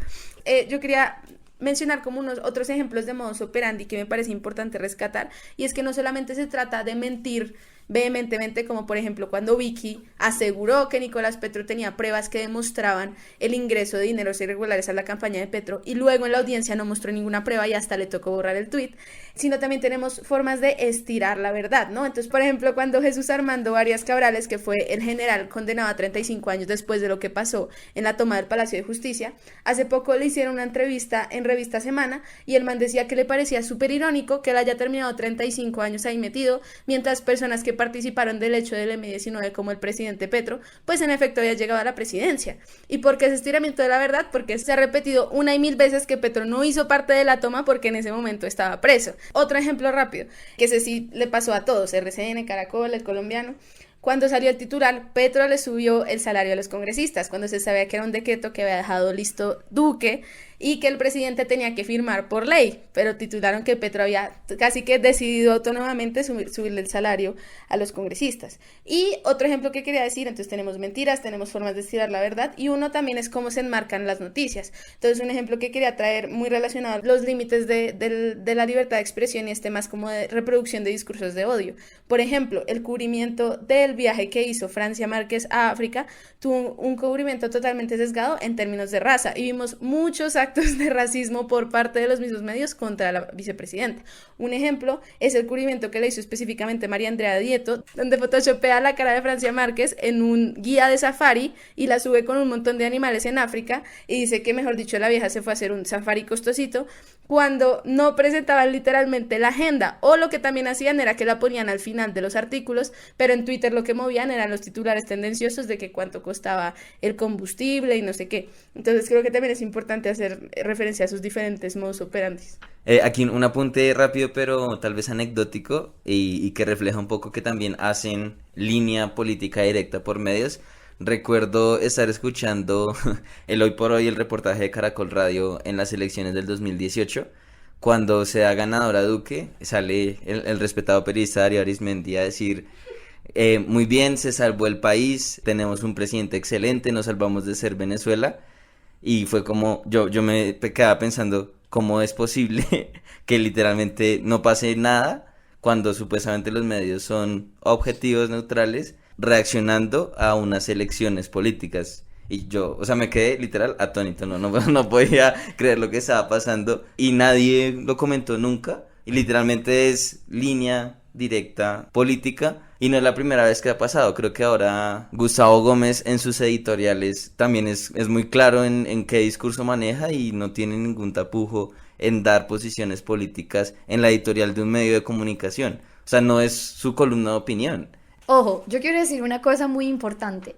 Speaker 5: Yo quería mencionar como unos otros ejemplos de modus operandi que me parece importante rescatar, y es que no solamente se trata de mentir vehementemente, como por ejemplo cuando Vicky aseguró que Nicolás Petro tenía pruebas que demostraban el ingreso de dineros irregulares a la campaña de Petro, y luego en la audiencia no mostró ninguna prueba y hasta le tocó borrar el tuit, sino también tenemos formas de estirar la verdad, ¿no? Entonces, por ejemplo, cuando Jesús Armando Arias Cabrales, que fue el general condenado a 35 años después de lo que pasó en la toma del Palacio de Justicia, hace poco le hicieron una entrevista en Revista Semana y el man decía que le parecía súper irónico que él haya terminado 35 años ahí metido, mientras personas que participaron del hecho del M-19 como el presidente Petro, pues en efecto había llegado a la presidencia. ¿Y por qué ese estiramiento de la verdad? Porque se ha repetido una y mil veces que Petro no hizo parte de la toma porque en ese momento estaba preso. Otro ejemplo rápido, que ese sí le pasó a todos, RCN, Caracol, El Colombiano. Cuando salió el titular, Petro le subió el salario a los congresistas, cuando se sabía que era un decreto que había dejado listo Duque y que el presidente tenía que firmar por ley, pero titularon que Petro había casi que decidido autónomamente subirle el salario a los congresistas. Y otro ejemplo que quería decir, entonces tenemos mentiras, tenemos formas de estirar la verdad, y uno también es cómo se enmarcan las noticias. Entonces un ejemplo que quería traer muy relacionado a los límites de la libertad de expresión y este más como de reproducción de discursos de odio. Por ejemplo, el cubrimiento del viaje que hizo Francia Márquez a África tuvo un cubrimiento totalmente sesgado en términos de raza, y vimos muchos actos de racismo por parte de los mismos medios contra la vicepresidenta. Un ejemplo es el cubrimiento que le hizo específicamente María Andrea Dieto, donde photoshopea la cara de Francia Márquez en un guía de safari y la sube con un montón de animales en África, y dice que, mejor dicho, la vieja se fue a hacer un safari costosito, cuando no presentaban literalmente la agenda, o lo que también hacían era que la ponían al final de los artículos, pero en Twitter lo que movían eran los titulares tendenciosos de que cuánto costaba el combustible y no sé qué. Entonces creo que también es importante hacer referencia a sus diferentes modus operandi.
Speaker 4: Aquí un apunte rápido, pero tal vez anecdótico, y que refleja un poco que también hacen línea política directa por medios. Recuerdo estar escuchando el Hoy por Hoy, el reportaje de Caracol Radio en las elecciones del 2018. Cuando se da ganadora Duque, sale el respetado periodista Darío Arismendi a decir: muy bien, se salvó el país, tenemos un presidente excelente, nos salvamos de ser Venezuela. Y fue como, yo me quedaba pensando, ¿cómo es posible que literalmente no pase nada cuando supuestamente los medios son objetivos, neutrales, reaccionando a unas elecciones políticas? Y yo, o sea, me quedé literal atónito, no podía creer lo que estaba pasando, y nadie lo comentó nunca, y literalmente es línea directa política, y no es la primera vez que ha pasado. Creo que ahora Gustavo Gómez en sus editoriales también es muy claro en qué discurso maneja, y no tiene ningún tapujo en dar posiciones políticas en la editorial de un medio de comunicación. O sea, no es su columna de opinión.
Speaker 3: Ojo, yo quiero decir una cosa muy importante.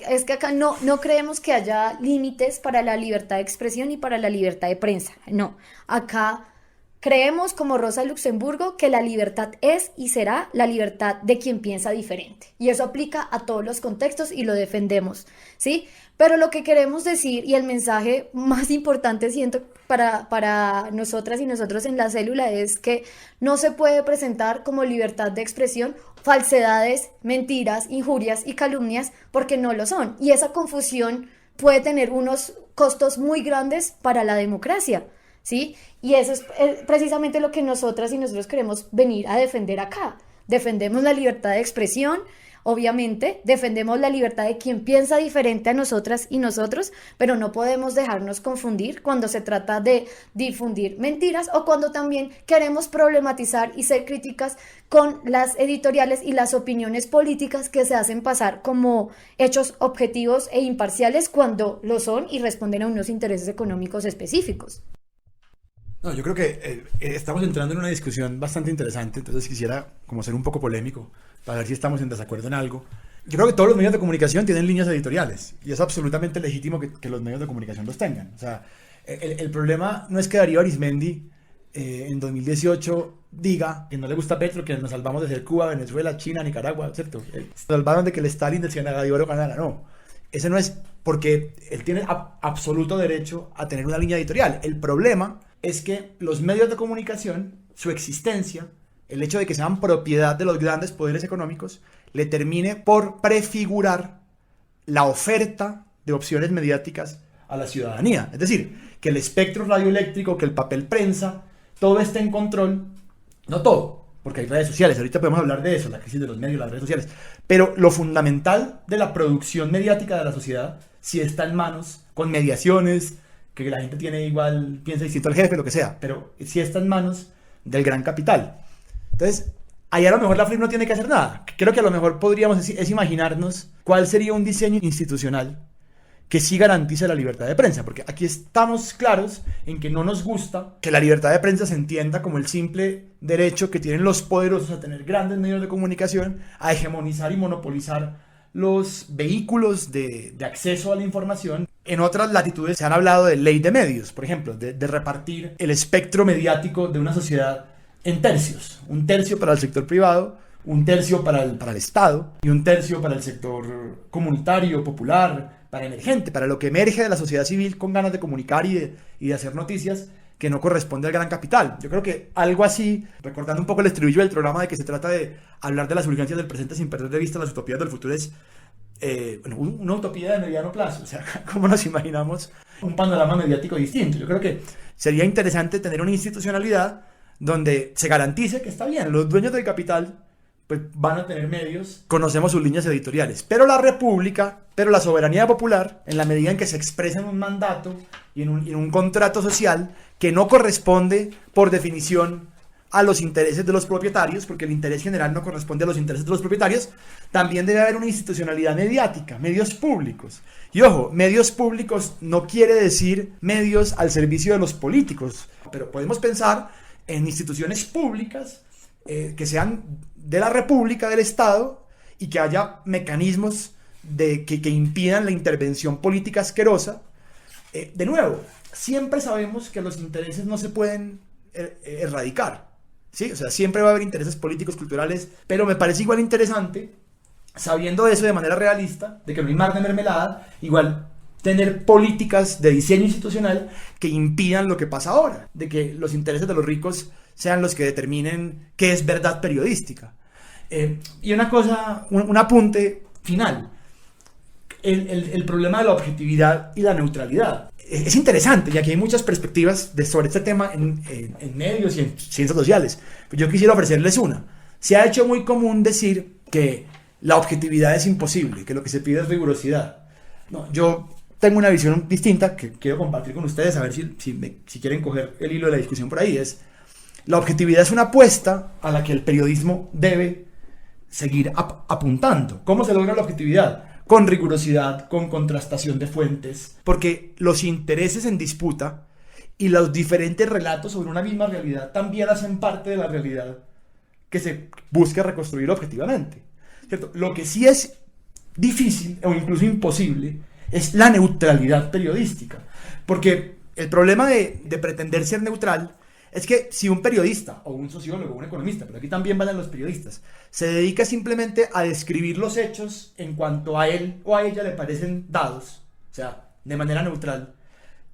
Speaker 3: Es que acá no creemos que haya límites para la libertad de expresión y para la libertad de prensa. No, acá creemos, como Rosa Luxemburgo, que la libertad es y será la libertad de quien piensa diferente. Y eso aplica a todos los contextos y lo defendemos, ¿sí? Pero lo que queremos decir, y el mensaje más importante, siento, para nosotras y nosotros en la célula, es que no se puede presentar como libertad de expresión falsedades, mentiras, injurias y calumnias, porque no lo son. Y esa confusión puede tener unos costos muy grandes para la democracia, ¿sí? Y eso es precisamente lo que nosotras y nosotros queremos venir a defender acá. Defendemos la libertad de expresión, obviamente, defendemos la libertad de quien piensa diferente a nosotras y nosotros, pero no podemos dejarnos confundir cuando se trata de difundir mentiras, o cuando también queremos problematizar y ser críticas con las editoriales y las opiniones políticas que se hacen pasar como hechos objetivos e imparciales cuando lo son y responden a unos intereses económicos específicos.
Speaker 2: No, yo creo que estamos entrando en una discusión bastante interesante, entonces quisiera como ser un poco polémico para ver si estamos en desacuerdo en algo. Yo creo que todos los medios de comunicación tienen líneas editoriales y es absolutamente legítimo que los medios de comunicación los tengan. O sea, el problema no es que Darío Arizmendi en 2018 diga que no le gusta Petro, que nos salvamos de ser Cuba, Venezuela, China, Nicaragua, ¿cierto? Salvaron de que el Stalin del Ciénaga de Oro ganara, no. Ese no es porque él tiene absoluto derecho a tener una línea editorial. El problema es que los medios de comunicación, su existencia, el hecho de que sean propiedad de los grandes poderes económicos, le termine por prefigurar la oferta de opciones mediáticas a la ciudadanía. Es decir, que el espectro radioeléctrico, que el papel prensa, todo esté en control, no todo, porque hay redes sociales, ahorita podemos hablar de eso, la crisis de los medios, las redes sociales, pero lo fundamental de la producción mediática de la sociedad sí está en manos, con mediaciones, que la gente tiene igual, piensa distinto al jefe, lo que sea, pero sí está en manos del gran capital. Entonces, ahí a lo mejor la FLIP no tiene que hacer nada. Creo que a lo mejor podríamos es imaginarnos cuál sería un diseño institucional que sí garantice la libertad de prensa, porque aquí estamos claros en que no nos gusta que la libertad de prensa se entienda como el simple derecho que tienen los poderosos a tener grandes medios de comunicación, a hegemonizar y monopolizar los vehículos de acceso a la información. En otras latitudes se han hablado de ley de medios, por ejemplo, de repartir el espectro mediático de una sociedad en tercios, un tercio para el sector privado, un tercio para el Estado y un tercio para el sector comunitario, popular, para emergente, para lo que emerge de la sociedad civil con ganas de comunicar y de hacer noticias que no corresponde al gran capital. Yo creo que algo así, recordando un poco el estribillo del programa de que se trata de hablar de las urgencias del presente sin perder de vista las utopías del futuro, es una utopía de mediano plazo. O sea, ¿cómo nos imaginamos un panorama mediático distinto? Yo creo que sería interesante tener una institucionalidad donde se garantice que está bien, los dueños del capital pues van a tener medios, conocemos sus líneas editoriales, pero la república, pero la soberanía popular, en la medida en que se expresa en un mandato y en un contrato social que no corresponde por definición a los intereses de los propietarios, porque el interés general no corresponde a los intereses de los propietarios, también debe haber una institucionalidad mediática, medios públicos. Y ojo, medios públicos no quiere decir medios al servicio de los políticos, pero podemos pensar en instituciones públicas que sean de la República, del Estado, y que haya mecanismos que impidan la intervención política asquerosa. De nuevo, siempre sabemos que los intereses no se pueden erradicar, ¿sí? O sea, siempre va a haber intereses políticos, culturales, pero me parece igual interesante, sabiendo eso de manera realista, de que no hay mar de mermelada, igual tener políticas de diseño institucional que impidan lo que pasa ahora, de que los intereses de los ricos sean los que determinen qué es verdad periodística. Y una cosa, un apunte final, el problema de la objetividad y la neutralidad. Es interesante, y aquí hay muchas perspectivas sobre este tema en medios y en ciencias sociales. Yo quisiera ofrecerles una. Se ha hecho muy común decir que la objetividad es imposible, que lo que se pide es rigurosidad. No, yo tengo una visión distinta que quiero compartir con ustedes, a ver si quieren coger el hilo de la discusión por ahí. La objetividad es una apuesta a la que el periodismo debe seguir apuntando. ¿Cómo se logra la objetividad? Con rigurosidad, con contrastación de fuentes, porque los intereses en disputa y los diferentes relatos sobre una misma realidad también hacen parte de la realidad que se busca reconstruir objetivamente, ¿cierto? Lo que sí es difícil o incluso imposible es la neutralidad periodística, porque el problema de pretender ser neutral es que si un periodista o un sociólogo o un economista, pero aquí también van los periodistas, se dedica simplemente a describir los hechos en cuanto a él o a ella le parecen dados, o sea, de manera neutral,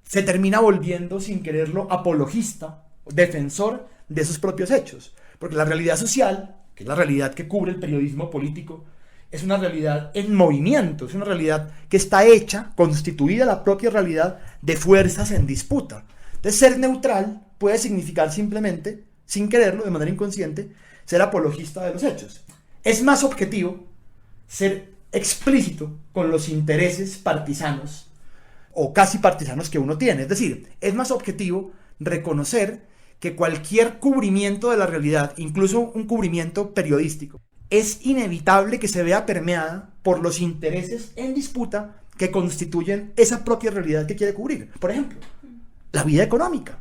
Speaker 2: se termina volviendo sin quererlo apologista, defensor de esos propios hechos, porque la realidad social, que es la realidad que cubre el periodismo político, es una realidad en movimiento, es una realidad que está hecha, constituida la propia realidad de fuerzas en disputa. Entonces, ser neutral puede significar simplemente, sin quererlo, de manera inconsciente, ser apologista de los hechos. Es más objetivo ser explícito con los intereses partisanos o casi partisanos que uno tiene. Es decir, es más objetivo reconocer que cualquier cubrimiento de la realidad, incluso un cubrimiento periodístico, es inevitable que se vea permeada por los intereses en disputa que constituyen esa propia realidad que quiere cubrir. Por ejemplo, la vida económica.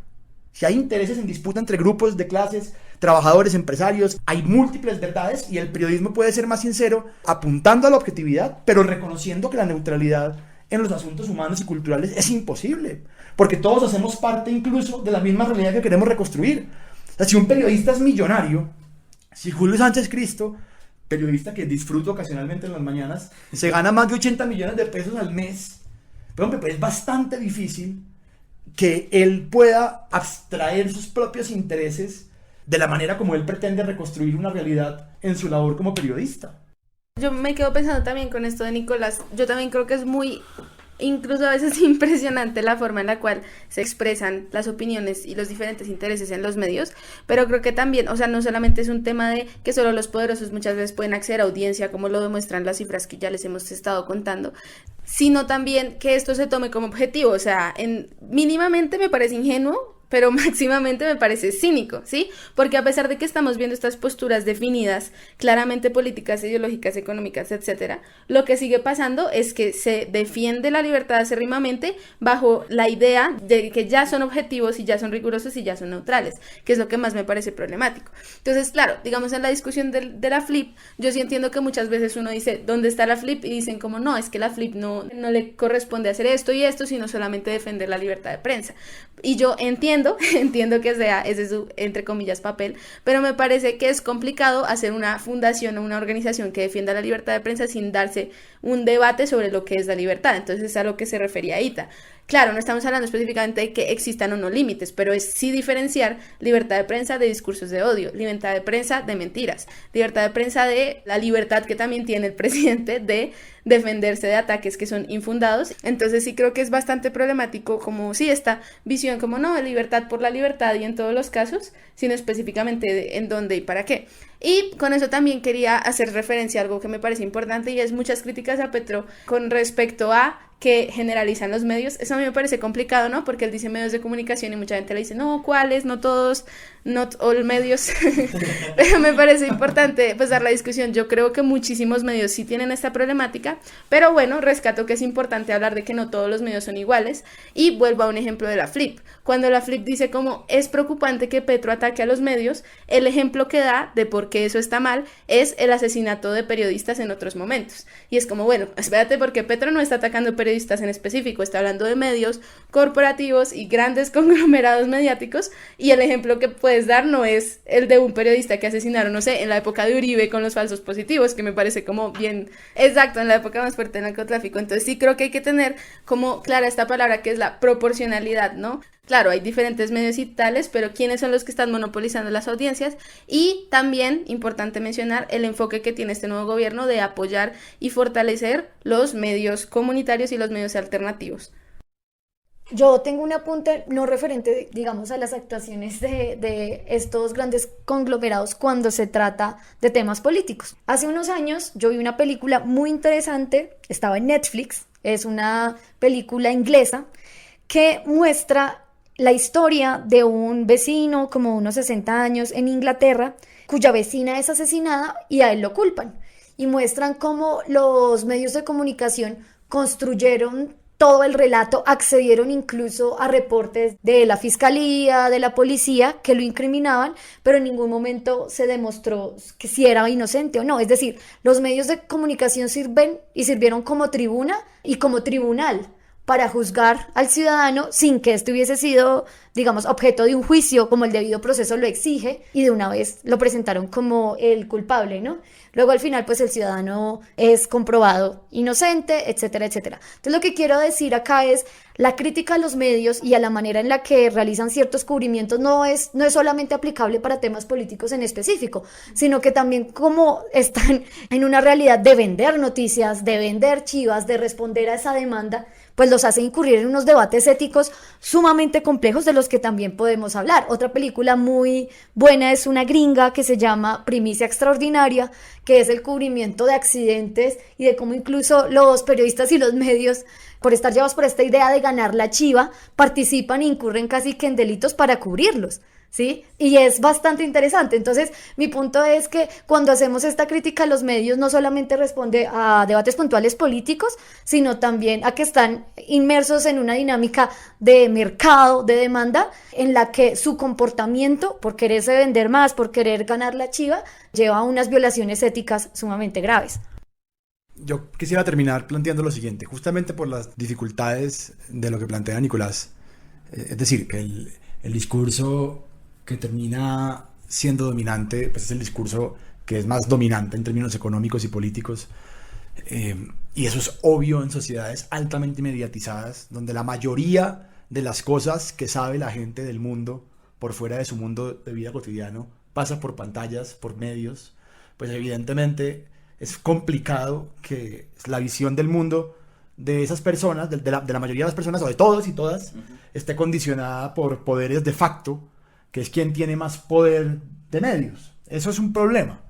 Speaker 2: Si hay intereses en disputa entre grupos de clases, trabajadores, empresarios, hay múltiples verdades y el periodismo puede ser más sincero, apuntando a la objetividad, pero reconociendo que la neutralidad en los asuntos humanos y culturales es imposible, porque todos hacemos parte incluso de la misma realidad que queremos reconstruir. O sea, si un periodista es millonario, si Julio Sánchez Cristo, periodista que disfruto ocasionalmente en las mañanas, se gana más de 80 millones de pesos al mes, pero hombre, pues es bastante difícil que él pueda abstraer sus propios intereses de la manera como él pretende reconstruir una realidad en su labor como periodista.
Speaker 5: Yo me quedo pensando también con esto de Nicolás, yo también creo que es muy, incluso a veces impresionante la forma en la cual se expresan las opiniones y los diferentes intereses en los medios, pero creo que también, o sea, no solamente es un tema de que solo los poderosos muchas veces pueden acceder a audiencia, como lo demuestran las cifras que ya les hemos estado contando, sino también que esto se tome como objetivo, o sea, mínimamente me parece ingenuo, pero máximamente me parece cínico, ¿sí? Porque a pesar de que estamos viendo estas posturas definidas, claramente políticas, ideológicas, económicas, etcétera, lo que sigue pasando es que se defiende la libertad acérrimamente bajo la idea de que ya son objetivos y ya son rigurosos y ya son neutrales, que es lo que más me parece problemático. Entonces, claro, digamos en la discusión de la flip, yo sí entiendo que muchas veces uno dice, ¿dónde está la flip? Y dicen como, no, es que la flip no le corresponde hacer esto y esto, sino solamente defender la libertad de prensa. Y yo entiendo que sea ese su, entre comillas, papel, pero me parece que es complicado hacer una fundación o una organización que defienda la libertad de prensa sin darse un debate sobre lo que es la libertad. Entonces es a lo que se refería Ita. Claro, no estamos hablando específicamente de que existan o no límites, pero es sí diferenciar libertad de prensa de discursos de odio, libertad de prensa de mentiras, libertad de prensa de la libertad que también tiene el presidente de defenderse de ataques que son infundados. Entonces sí creo que es bastante problemático como sí esta visión como no, libertad por la libertad y en todos los casos, sino específicamente en dónde y para qué. Y con eso también quería hacer referencia a algo que me parece importante y es muchas críticas a Petro con respecto a que generalizan los medios. Eso a mí me parece complicado, ¿no? Porque él dice medios de comunicación y mucha gente le dice, no, ¿cuáles? No todos, not all medios. Pero me parece importante pues dar la discusión. Yo creo que muchísimos medios sí tienen esta problemática, pero bueno, rescato que es importante hablar de que no todos los medios son iguales y vuelvo a un ejemplo de la Flip. Cuando la Flip dice como es preocupante que Petro ataque a los medios, el ejemplo que da de por qué eso está mal es el asesinato de periodistas en otros momentos. Y es como, bueno, espérate, porque Petro no está atacando periodistas en específico, está hablando de medios corporativos y grandes conglomerados mediáticos, y el ejemplo que puedes dar no es el de un periodista que asesinaron, no sé, en la época de Uribe con los falsos positivos, que me parece como bien exacto, en la época más fuerte del narcotráfico. Entonces sí creo que hay que tener como clara esta palabra que es la proporcionalidad, ¿no? Claro, hay diferentes medios y tales, pero ¿quiénes son los que están monopolizando las audiencias? Y también, importante mencionar, el enfoque que tiene este nuevo gobierno de apoyar y fortalecer los medios comunitarios y los medios alternativos.
Speaker 3: Yo tengo un apunte no referente, digamos, a las actuaciones de estos grandes conglomerados cuando se trata de temas políticos. Hace unos años yo vi una película muy interesante, estaba en Netflix, es una película inglesa que muestra la historia de un vecino como unos 60 años en Inglaterra, cuya vecina es asesinada y a él lo culpan. Y muestran cómo los medios de comunicación construyeron todo el relato, accedieron incluso a reportes de la fiscalía, de la policía, que lo incriminaban, pero en ningún momento se demostró que si era inocente o no. Es decir, los medios de comunicación sirven y sirvieron como tribuna y como tribunal para juzgar al ciudadano sin que este hubiese sido, digamos, objeto de un juicio como el debido proceso lo exige, y de una vez lo presentaron como el culpable, ¿no? Luego al final pues el ciudadano es comprobado inocente, etcétera, etcétera. Entonces lo que quiero decir acá es la crítica a los medios y a la manera en la que realizan ciertos cubrimientos no es solamente aplicable para temas políticos en específico, sino que también como están en una realidad de vender noticias, de vender chivas, de responder a esa demanda, pues los hace incurrir en unos debates éticos sumamente complejos de los que también podemos hablar. Otra película muy buena es una gringa que se llama Primicia Extraordinaria, que es el cubrimiento de accidentes y de cómo incluso los periodistas y los medios, por estar llevados por esta idea de ganar la chiva, participan e incurren casi que en delitos para cubrirlos. ¿sí? Y es bastante interesante. Entonces, mi punto es que cuando hacemos esta crítica a los medios, no solamente responde a debates puntuales políticos, sino también a que están inmersos en una dinámica de mercado, de demanda, en la que su comportamiento, por quererse vender más, por querer ganar la chiva, lleva a unas violaciones éticas sumamente graves.
Speaker 2: Yo quisiera terminar planteando lo siguiente, justamente por las dificultades de lo que plantea Nicolás. Es decir, que el discurso que termina siendo dominante, pues es el discurso que es más dominante en términos económicos y políticos. Y eso es obvio en sociedades altamente mediatizadas, donde la mayoría de las cosas que sabe la gente del mundo, por fuera de su mundo de vida cotidiano, pasa por pantallas, por medios. Pues evidentemente es complicado que la visión del mundo de esas personas, de la mayoría de las personas, o de todos y todas, esté condicionada por poderes de facto, que es quien tiene más poder de medios. Eso es un problema.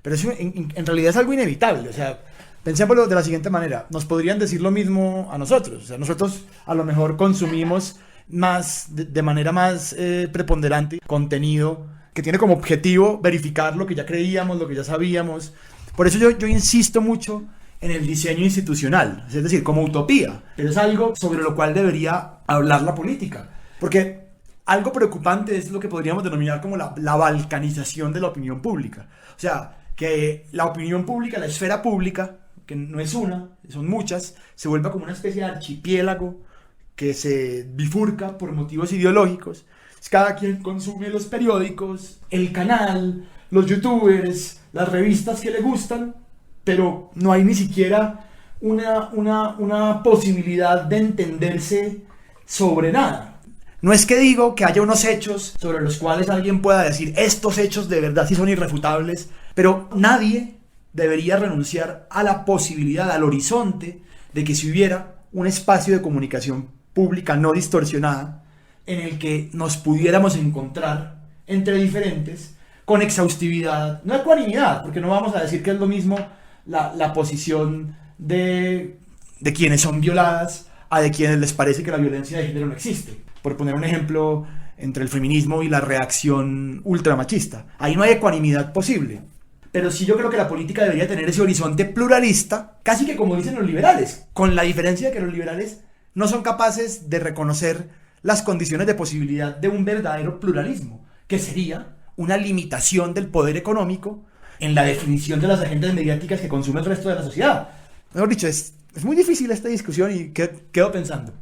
Speaker 2: Pero eso en realidad es algo inevitable. O sea, pensémoslo de la siguiente manera. Nos podrían decir lo mismo a nosotros. O sea, nosotros a lo mejor consumimos más, de manera más preponderante, contenido que tiene como objetivo verificar lo que ya creíamos, lo que ya sabíamos. Por eso yo insisto mucho en el diseño institucional, es decir, como utopía. Pero es algo sobre lo cual debería hablar la política. Porque algo preocupante es lo que podríamos denominar como la balcanización de la opinión pública. O sea, que la opinión pública, la esfera pública, que no es una, son muchas, se vuelva como una especie de archipiélago que se bifurca por motivos ideológicos. Cada quien consume los periódicos, el canal, los youtubers, las revistas que le gustan, pero no hay ni siquiera una posibilidad de entenderse sobre nada. No es que digo que haya unos hechos sobre los cuales alguien pueda decir estos hechos de verdad sí son irrefutables, pero nadie debería renunciar a la posibilidad, al horizonte, de que si hubiera un espacio de comunicación pública no distorsionada en el que nos pudiéramos encontrar entre diferentes con exhaustividad, no ecuanimidad, porque no vamos a decir que es lo mismo la posición de quienes son violadas a de quienes les parece que la violencia de género no existe. Por poner un ejemplo, entre el feminismo y la reacción ultramachista. Ahí no hay ecuanimidad posible. Pero sí yo creo que la política debería tener ese horizonte pluralista, casi que como dicen los liberales, con la diferencia de que los liberales no son capaces de reconocer las condiciones de posibilidad de un verdadero pluralismo, que sería una limitación del poder económico en la definición de las agendas mediáticas que consume el resto de la sociedad. Mejor dicho, es muy difícil esta discusión y quedo pensando.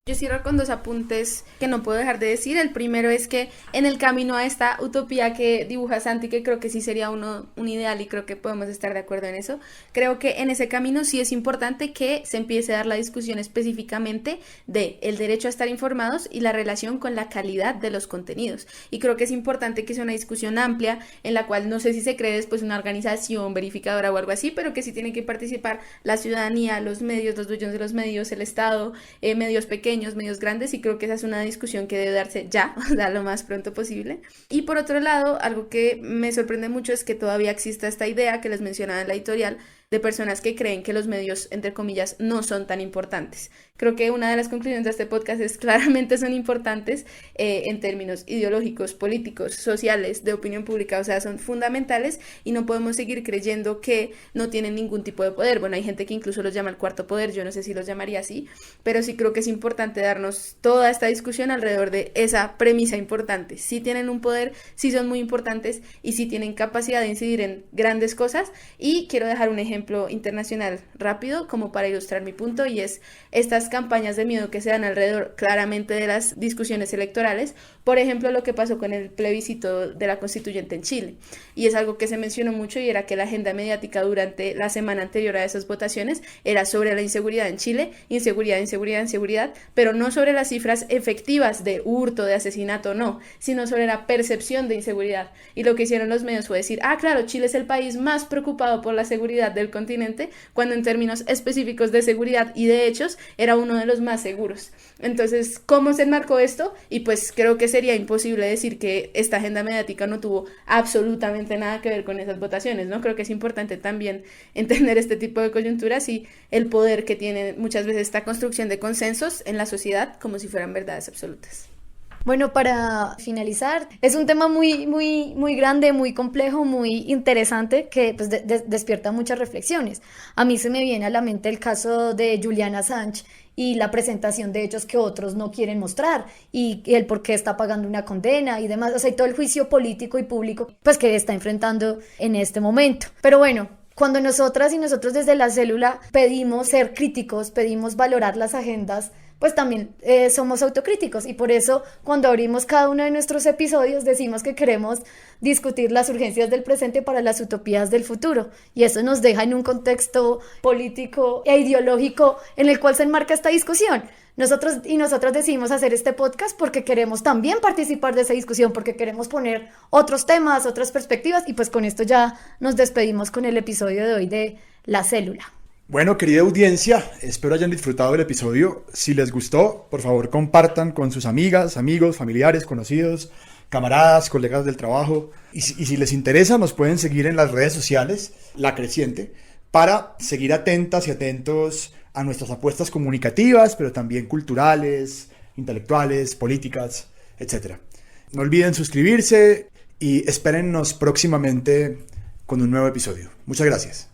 Speaker 5: Yo cierro con dos apuntes que no puedo dejar de decir. El primero es que en el camino a esta utopía que dibuja Santi, que creo que sí sería un ideal y creo que podemos estar de acuerdo en eso, creo que en ese camino sí es importante que se empiece a dar la discusión específicamente de el derecho a estar informados y la relación con la calidad de los contenidos. Y creo que es importante que sea una discusión amplia en la cual no sé si se cree después una organización verificadora o algo así, pero que sí tiene que participar la ciudadanía, los medios, los dueños de los medios, el Estado, medios pequeños, medios grandes, y creo que esa es una discusión que debe darse ya, o sea, lo más pronto posible. Y por otro lado, algo que me sorprende mucho es que todavía exista esta idea que les mencionaba en la editorial de personas que creen que los medios, entre comillas, no son tan importantes. Creo que una de las conclusiones de este podcast es claramente son importantes en términos ideológicos, políticos, sociales, de opinión pública, o sea, son fundamentales y no podemos seguir creyendo que no tienen ningún tipo de poder. Bueno, hay gente que incluso los llama el cuarto poder, yo no sé si los llamaría así, pero sí creo que es importante darnos toda esta discusión alrededor de esa premisa importante. Sí tienen un poder, sí son muy importantes y sí tienen capacidad de incidir en grandes cosas. Y quiero dejar un ejemplo internacional rápido como para ilustrar mi punto, y es estas campañas de miedo que se dan alrededor claramente de las discusiones electorales. Por ejemplo, lo que pasó con el plebiscito de la constituyente en Chile, y es algo que se mencionó mucho, y era que la agenda mediática durante la semana anterior a esas votaciones era sobre la inseguridad en Chile, inseguridad, pero no sobre las cifras efectivas de hurto, de asesinato, no, sino sobre la percepción de inseguridad. Y lo que hicieron los medios fue decir, claro, Chile es el país más preocupado por la seguridad del continente, cuando en términos específicos de seguridad y de hechos era uno de los más seguros. Entonces, ¿cómo se enmarcó esto? Y pues creo que sería imposible decir que esta agenda mediática no tuvo absolutamente nada que ver con esas votaciones, ¿no? Creo que es importante también entender este tipo de coyunturas y el poder que tiene muchas veces esta construcción de consensos en la sociedad como si fueran verdades absolutas.
Speaker 3: Bueno, para finalizar, es un tema muy grande, muy complejo, muy interesante que pues, despierta muchas reflexiones. A mí se me viene a la mente el caso de Julian Assange y la presentación de hechos que otros no quieren mostrar y el por qué está pagando una condena y demás, o sea, y todo el juicio político y público pues que está enfrentando en este momento. Pero bueno, cuando nosotras y nosotros desde la célula pedimos ser críticos, pedimos valorar las agendas, pues también somos autocríticos y por eso cuando abrimos cada uno de nuestros episodios decimos que queremos discutir las urgencias del presente para las utopías del futuro y eso nos deja en un contexto político e ideológico en el cual se enmarca esta discusión. Nosotros y nosotras decidimos hacer este podcast porque queremos también participar de esa discusión, porque queremos poner otros temas, otras perspectivas y pues con esto ya nos despedimos con el episodio de hoy de La Célula.
Speaker 2: Bueno, querida audiencia, espero hayan disfrutado del episodio. Si les gustó, por favor compartan con sus amigas, amigos, familiares, conocidos, camaradas, colegas del trabajo. Y si les interesa, nos pueden seguir en las redes sociales, La Creciente, para seguir atentas y atentos a nuestras apuestas comunicativas, pero también culturales, intelectuales, políticas, etc. No olviden suscribirse y espérennos próximamente con un nuevo episodio. Muchas gracias.